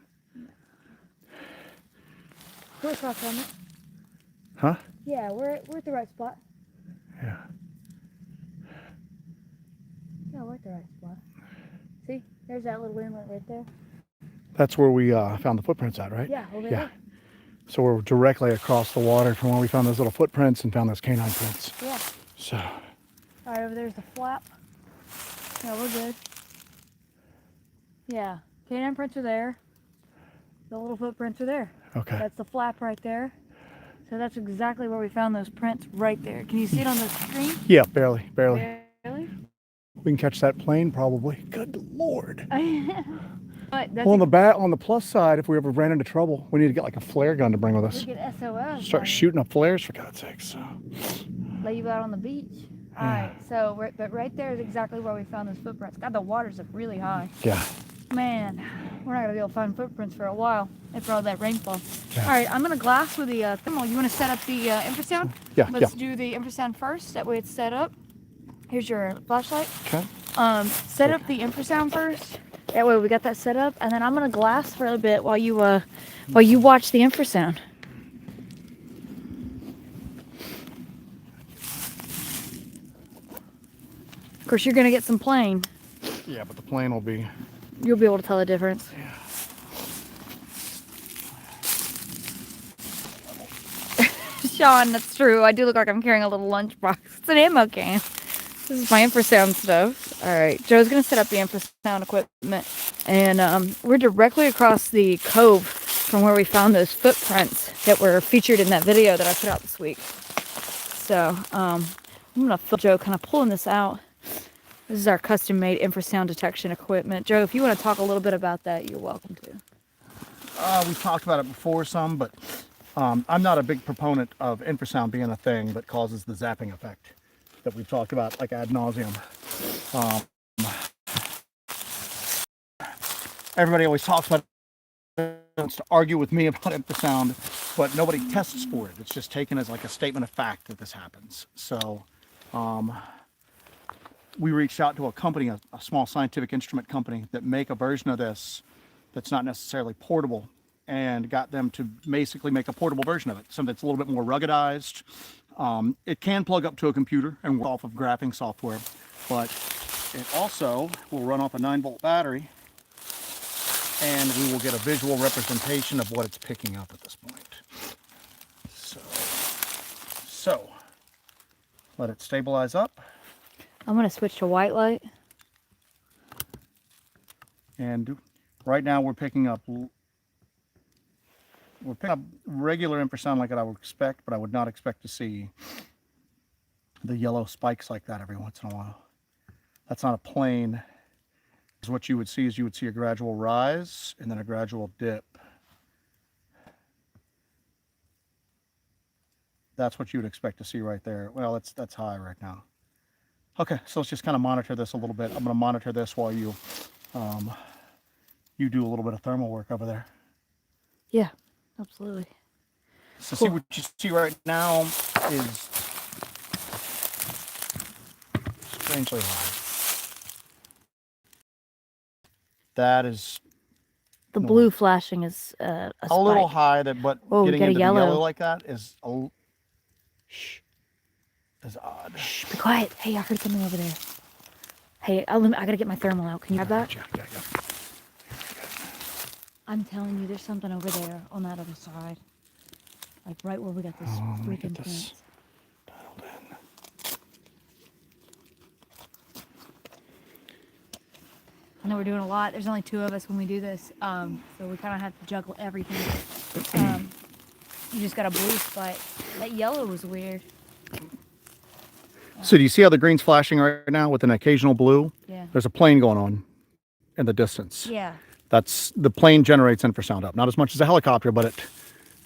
We're across from it. Huh? Yeah, we're at the right spot. Yeah. Yeah, we're at the right spot. See? There's that little inlet right there. That's where we found the footprints at, right? Yeah, over Yeah. there. So we're directly across the water from where we found those little footprints and found those canine prints. Yeah. So. All right, over there's the flap. Yeah, we're good. Yeah, canine prints are there. The little footprints are there. Okay. That's the flap right there. So that's exactly where we found those prints right there. Can you see it on the screen? Yeah, barely. Really? We can catch that plane probably. Good Lord. But that's Well, on the plus side, if we ever ran into trouble, we need to get like a flare gun to bring with us. we get SOS. Start shooting up flares for God's sakes. So. Lay you out on the beach. All right, so but right there is exactly where we found those footprints. God, the water's up really high. Yeah. Man, we're not gonna be able to find footprints for a while after all that rainfall. Yeah. All right, I'm gonna glass with the thermal. You want to set up the infrasound? Yeah. Let's do the infrasound first. That way it's set up. Here's your flashlight. Okay. Set up the infrasound first. That way we got that set up, and then I'm gonna glass for a bit while you watch the infrasound. Of course, you're gonna get some plane. Yeah, but the plane will be. You'll be able to tell the difference. Yeah. Sean, that's true. I do look like I'm carrying a little lunchbox. It's an ammo can. This is my infrasound stuff. All right, Joe's gonna set up the infrasound equipment, and we're directly across the cove from where we found those footprints that were featured in that video that I put out this week. So I'm gonna film Joe kind of pulling this out. This is our custom-made infrasound detection equipment. Joe, if you want to talk a little bit about that, you're welcome to. We've talked about it before some, but I'm not a big proponent of infrasound being a thing that causes the zapping effect that we've talked about like ad nauseum. Everybody always talks about wants to argue with me about infrasound, but nobody tests for it. It's just taken as like a statement of fact that this happens. So we reached out to a company, a small scientific instrument company that make a version of this that's not necessarily portable, and got them to basically make a portable version of it, something that's a little bit more ruggedized. It can plug up to a computer and work off of graphing software, but it also will run off a 9-volt battery, and we will get a visual representation of what it's picking up at this point. So let it stabilize up. I'm going to switch to white light. And right now we're picking up regular infrasound like I would expect, but I would not expect to see the yellow spikes like that every once in a while. That's not a plane. What you would see is you would see a gradual rise and then a gradual dip. That's what you would expect to see right there. Well, that's high right now. Okay, so let's just kind of monitor this a little bit. I'm going to monitor this while you do a little bit of thermal work over there. Yeah, absolutely. So cool. See what you see right now is strangely high. That is the blue flashing is a little high, but whoa, getting into the yellow like that is shh. Is odd. Shh, be quiet. Hey, I heard something over there. Hey, I gotta get my thermal out. Can you grab that? Yeah. I'm telling you, there's something over there on that other side. Like right where we got this freaking fence. Dialed in. I know we're doing a lot. There's only 2 of us when we do this, so we kind of have to juggle everything. You just got a blue spike. That yellow was weird. So do you see how the green's flashing right now with an occasional blue? Yeah. There's a plane going on in the distance. Yeah. That's the plane generates infrasound up. Not as much as a helicopter, but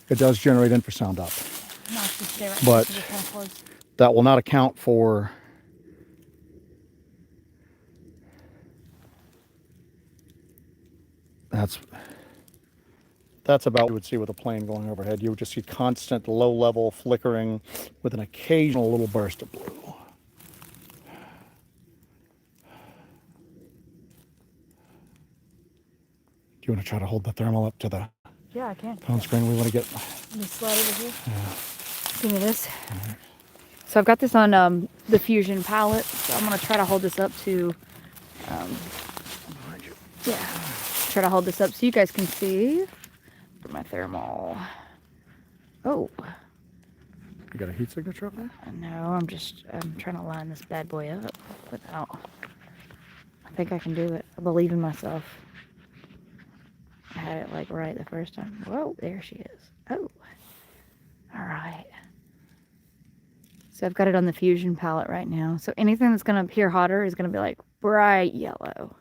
it does generate infrasound up. No, it's just there right but now, kind of close. That will not account for that's about what you would see with a plane going overhead. You would just see constant low level flickering with an occasional little burst of blue. Do you want to try to hold the thermal up to the I can. phone screen? We want to get Just slide over here. Yeah. Give me this. Right. So I've got this on the Fusion palette. So I'm gonna try to hold this up to try to hold this up so you guys can see my thermal. Oh. You got a heat signature up there? No, I'm trying to line this bad boy up without. I think I can do it. I believe in myself. I had it like right the first time. Whoa, there she is. Oh. Alright. So I've got it on the Fusion palette right now. So anything that's going to appear hotter is going to be like bright yellow.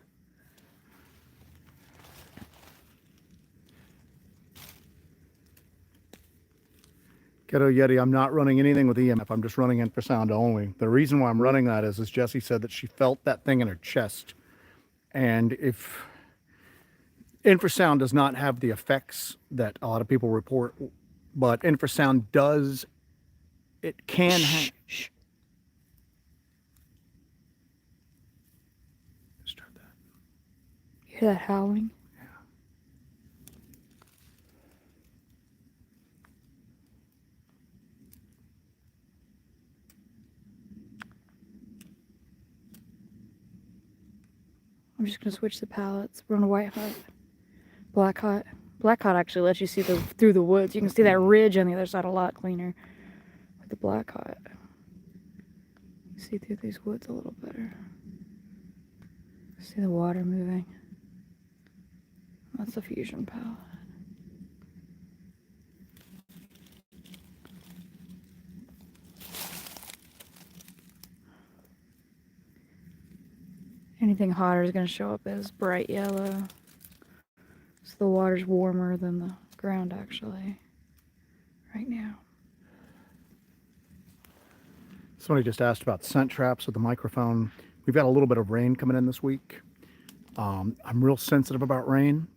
Ghetto Yeti, I'm not running anything with EMF. I'm just running infrasound only. The reason why I'm running that is Jessie said that she felt that thing in her chest. And if infrasound does not have the effects that a lot of people report, but infrasound does, it can have. Start that. You hear that howling? I'm just going to switch the palettes. We're on a white hot. Black hot. Black hot actually lets you see through the woods. You can see that ridge on the other side a lot cleaner with the black hot. You see through these woods a little better. See the water moving. That's the Fusion palette. Anything hotter is going to show up as bright yellow. So the water's warmer than the ground actually right now. Somebody just asked about scent traps with the microphone. We've got a little bit of rain coming in this week. I'm real sensitive about rain.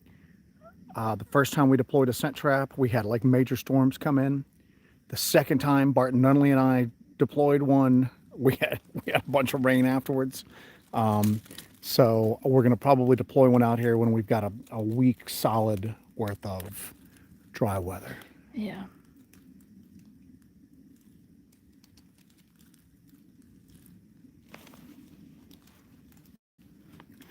The first time we deployed a scent trap, we had like major storms come in. The second time Barton Nunley and I deployed one, we had a bunch of rain afterwards. So we're going to probably deploy one out here when we've got a week solid worth of dry weather. Yeah.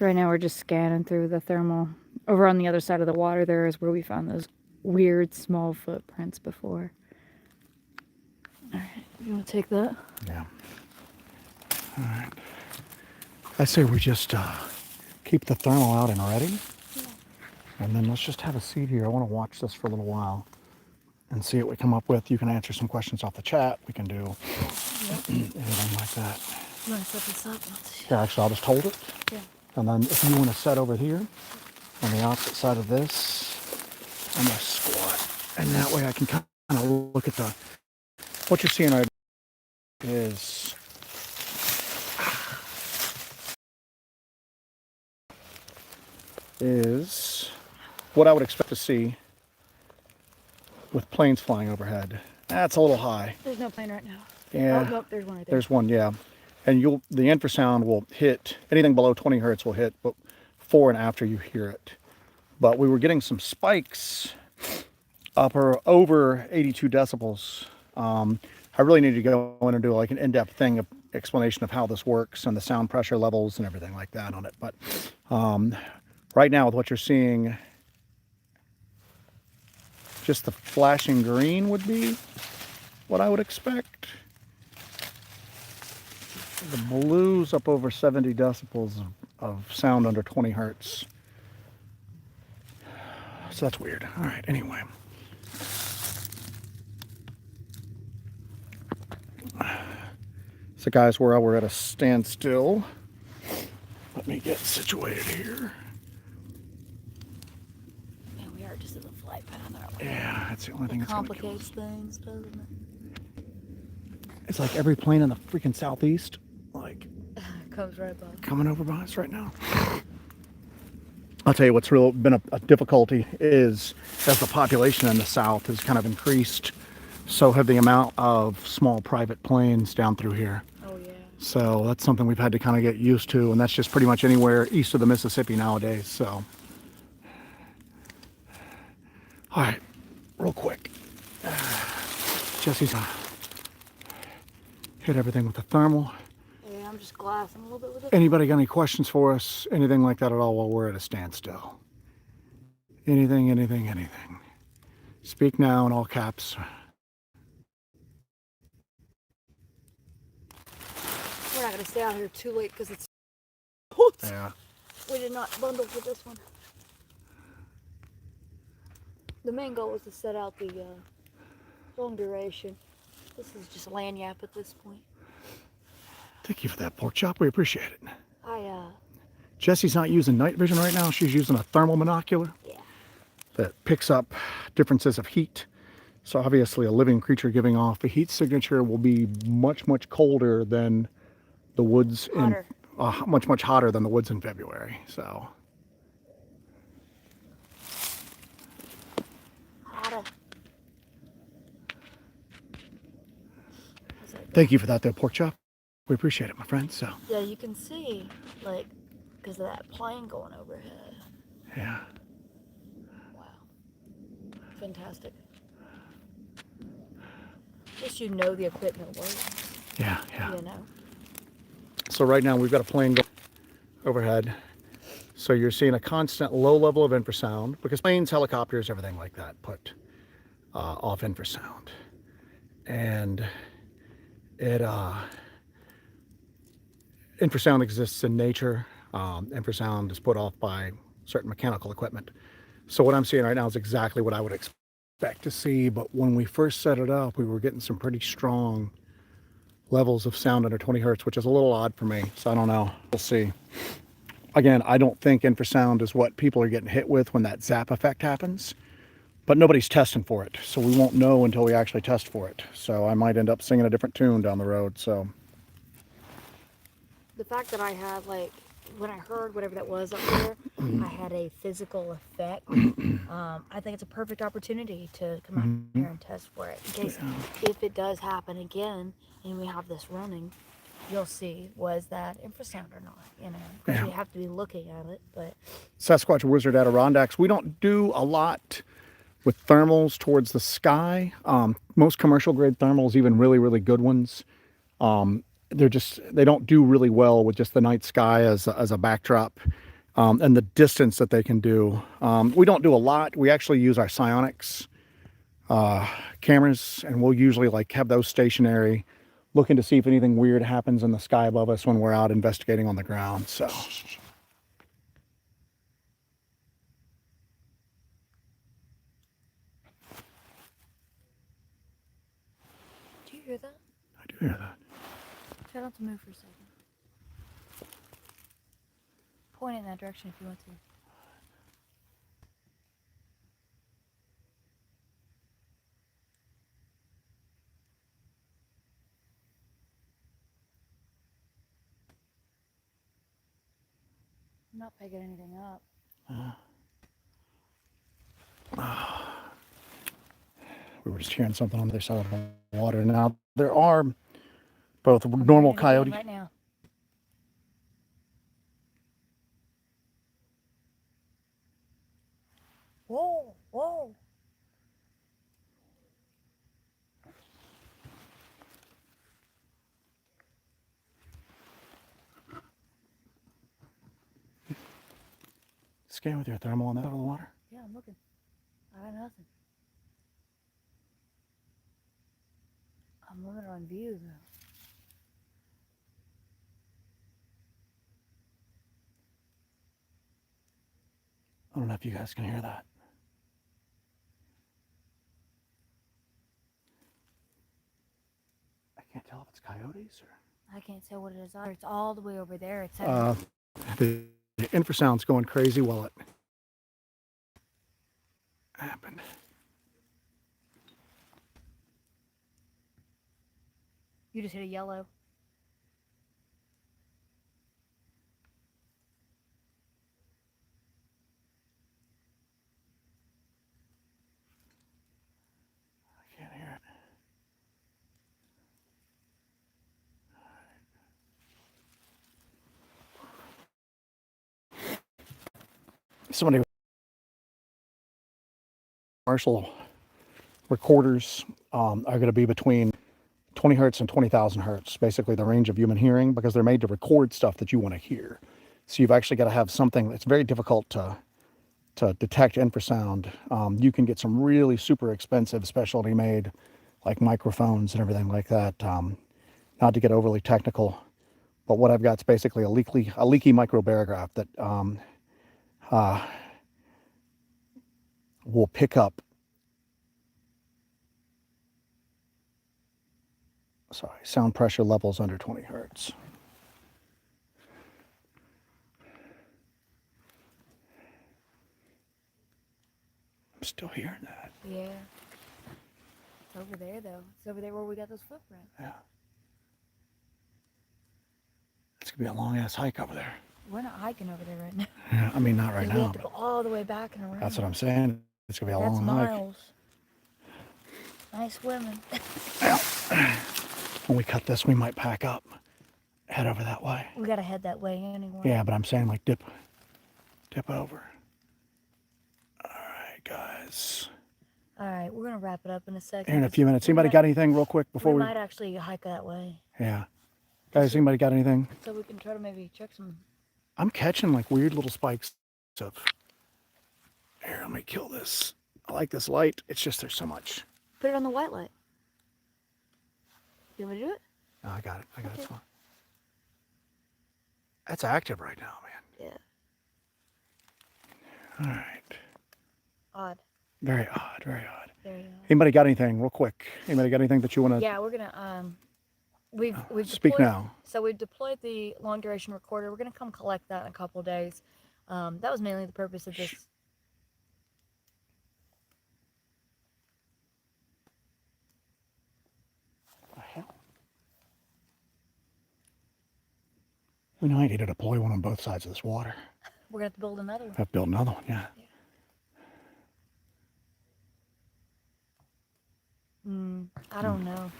Right now we're just scanning through the thermal. Over on the other side of the water there is where we found those weird small footprints before. Alright, you want to take that? Yeah. All right. I say we just keep the thermal out and ready. Yeah. And then let's just have a seat here. I want to watch this for a little while and see what we come up with. You can answer some questions off the chat. We can do anything like that. You want to set this up? Let's Yeah, actually, I'll just hold it. Yeah. And then if you want to set over here on the opposite side of this, I'm going to squat. And that way I can kind of look at what you're seeing right is what I would expect to see with planes flying overhead. That's a little high. There's no plane right now. Yeah. Oh, nope, there's one right there. There's one, yeah. And the infrasound will hit, anything below 20 hertz will hit before and after you hear it. But we were getting some spikes over 82 decibels. I really need to go in and do like an in-depth explanation of how this works and the sound pressure levels and everything like that on it. But right now with what you're seeing, just the flashing green would be what I would expect. The blue's up over 70 decibels of sound under 20 hertz. So that's weird. All right, anyway. So guys, we're at a standstill. Let me get situated here. Man, we are just in the flight path, aren't we? Yeah, that's the only thing that's gonna kill complicates us. things, doesn't it? It's like every plane in the freaking southeast, like Comes right by. coming over by us right now. I'll tell you what's been a difficulty is as the population in the south has kind of increased, so have the amount of small private planes down through here. Oh yeah. So that's something we've had to kind of get used to, and that's just pretty much anywhere east of the Mississippi nowadays. So, all right, real quick. Jesse's hit everything with the thermal. Yeah, I'm just glassing a little bit with it. Anybody got any questions for us? Anything like that at all while we're at a standstill? Anything. Speak now in all caps. We're not gonna stay out here too late because it's. Yeah. We did not bundle for this one. The main goal was to set out the long duration. This is just lanyap at this point. Thank you for that, pork chop. We appreciate it. Jesse's Jesse's not using night vision right now. She's using a thermal monocular. Yeah. That picks up differences of heat. So obviously a living creature giving off a heat signature will be much, much colder than the woods Hotter. much hotter than the woods in February. So Hotter. thank you for that though, pork chop. We appreciate it, my friend. So Yeah, you can see, like, because of that plane going overhead. yeah. Wow. Fantastic. At least you know the equipment works. Yeah. You know. So right now we've got a plane going overhead. So you're seeing a constant low level of infrasound because planes, helicopters, everything like that put off infrasound. And infrasound exists in nature. Infrasound is put off by certain mechanical equipment. So what I'm seeing right now is exactly what I would expect to see. But when we first set it up, we were getting some pretty strong levels of sound under 20 hertz, which is a little odd for me. So I don't know. We'll see. Again, I don't think infrasound is what people are getting hit with when that zap effect happens. But nobody's testing for it. So we won't know until we actually test for it. So I might end up singing a different tune down the road. So The fact that I had, like, when I heard whatever that was up there, I had a physical effect. I think it's a perfect opportunity to come out here and test for it in case if it does happen again and we have this running, you'll see was that infrasound or not, you know. Yeah. You have to be looking at it, but Sasquatch Wizard Adirondacks. We don't do a lot with thermals towards the sky. Most commercial grade thermals, even really, really good ones, they don't do really well with just the night sky as a backdrop, and the distance that they can do. We don't do a lot. We actually use our psionics cameras, and we'll usually like have those stationary, looking to see if anything weird happens in the sky above us when we're out investigating on the ground. So. do you hear that? I do hear that. Try not to move for a second. Point it in that direction if you want to. I'm not picking anything up. We were just hearing something on the other side of the water. Now, there are both normal coyotes. Right now. Whoa, whoa. Scan with your thermal on that out of the water. Yeah, I'm looking. I got nothing. I'm limited on view though. I don't know if you guys can hear that. I can't tell if it's coyotes or... I can't tell what it is either. It's all the way over there. It's the infrasound's going crazy while it happened. You just hit a yellow. I can't hear it. Somebody... Commercial recorders are going to be between 20 hertz and 20,000 hertz, basically the range of human hearing, because they're made to record stuff that you want to hear. So you've actually got to have something that's very difficult to detect infrasound. You can get some really super expensive specialty made like microphones and everything like that. Not to get overly technical, but what I've got is basically a leaky microbarograph that will pick up, sound pressure levels under 20 hertz. I'm still hearing that. Yeah. It's over there though. It's over there where we got those footprints. Yeah. It's gonna be a long ass hike over there. We're not hiking over there right now. Yeah, I mean not right We now. have to go all the way back and around. That's what I'm saying. It's gonna be a That's long miles. Nice swimming. hike. When we cut this, we might pack up, head over that way. We gotta head that way anyway. Yeah, but I'm saying like dip over. All right, guys. All right, we're gonna wrap it up in a second. Here in a few minutes. Anybody got anything real quick before we we? might actually hike that way. Yeah. Guys, anybody got anything? So we can try to maybe check some. I'm catching like weird little spikes of... Here, let me kill this. I like this light. It's just there's so much. Put it on the white light. You want me to do it? No, I got it. I got it. Okay. It's fine. That's active right now, man. Yeah. All right. Odd. Very odd. Very odd. Very odd. Anybody got anything real quick? Anybody got anything that you want to... Yeah, we're gonna we've Speak deployed, now. So we've deployed the long duration recorder. We're gonna come collect that in a couple of days. That was mainly the purpose of this. What the hell? We know I need to deploy one on both sides of this water. We're gonna have to build another one. I have to build another one, yeah. I don't know.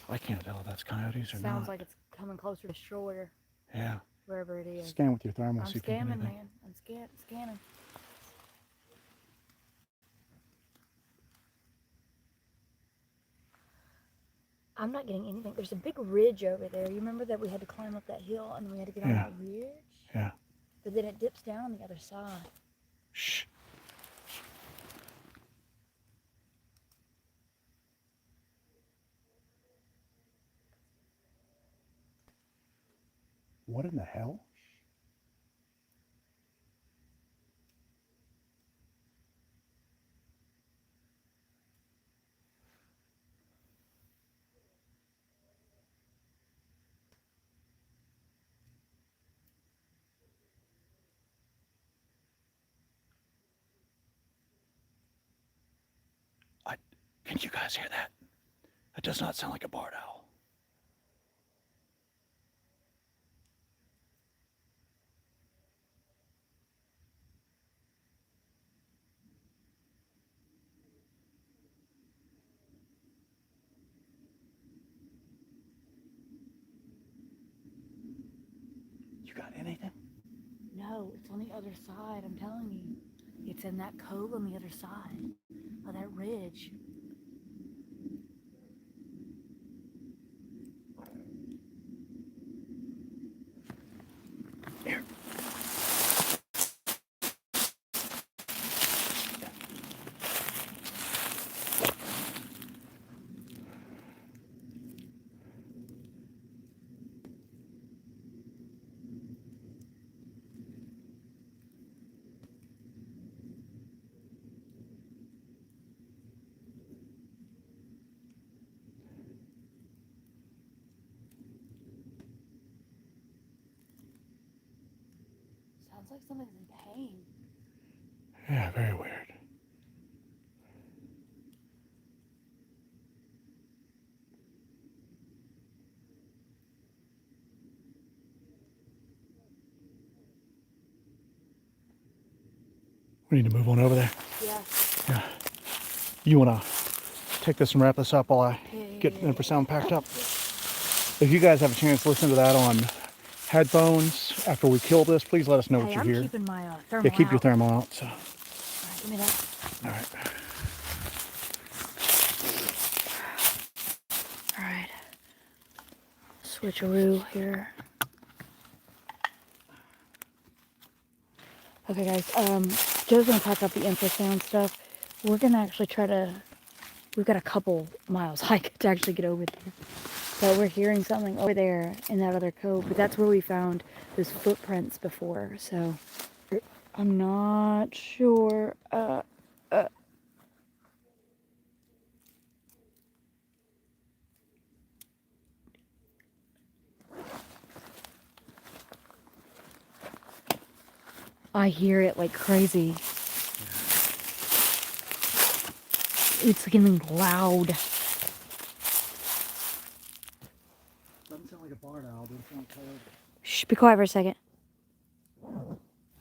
I can't tell if that's coyotes or Sounds not. like it's coming closer to shore, Yeah. wherever it is. Scan with your thermal. I'm See if you can get scamming, anything. man. I'm scanning. I'm not getting anything. There's a big ridge over there. You remember that we had to climb up that hill and we had to get on Yeah. that ridge? Yeah. But then it dips down on the other side. Shh. What in the hell? Can you guys hear that? That does not sound like a barred owl. You got anything? No, it's on the other side. I'm telling you. It's in that cove on the other side of that ridge. Here. Sounds like somebody's in pain. Yeah, very weird. We need to move on over there. Yeah. Yeah. You want to take this and wrap this up while I get Yeah. infrasound packed up? If you guys have a chance to listen to that on headphones after we kill this, please let us know what Hey, you I'm hear. keeping my thermal Yeah, keep your out. thermal out. So. All right, give me that. All right. All right. Switcheroo here. Okay, guys. Joe's gonna talk about the infrasound stuff. We're gonna actually try to. We've got a couple miles hike to actually get over there. But we're hearing something over there in that other cove. But that's where we found those footprints before. So I'm not sure. I hear it like crazy. It's getting loud. Doesn't sound like a barred owl. Doesn't sound like coyote. Shh, be quiet for a second.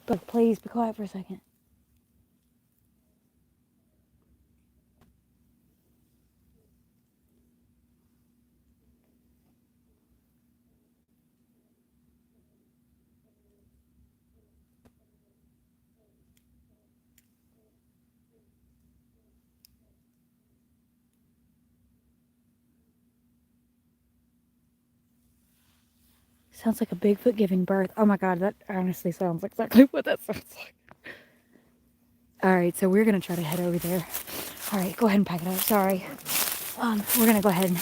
But please, be quiet for a second. Sounds like a Bigfoot giving birth. Oh my god, that honestly sounds exactly what that sounds like. Alright, so we're gonna try to head over there. Alright, go ahead and pack it up. Sorry. We're gonna go ahead and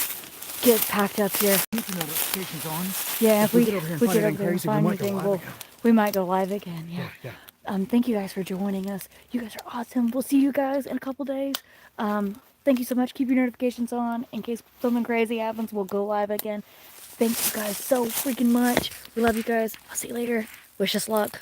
get packed up here. Keep your notifications on. Yeah, if we get over here and we find get over anything there and crazy, we find might go anything, live again. we might go live again. Yeah. Yeah. Thank you guys for joining us. You guys are awesome. We'll see you guys in a couple days. Thank you so much. Keep your notifications on in case something crazy happens. We'll go live again. Thank you guys so freaking much. We love you guys. I'll see you later. Wish us luck.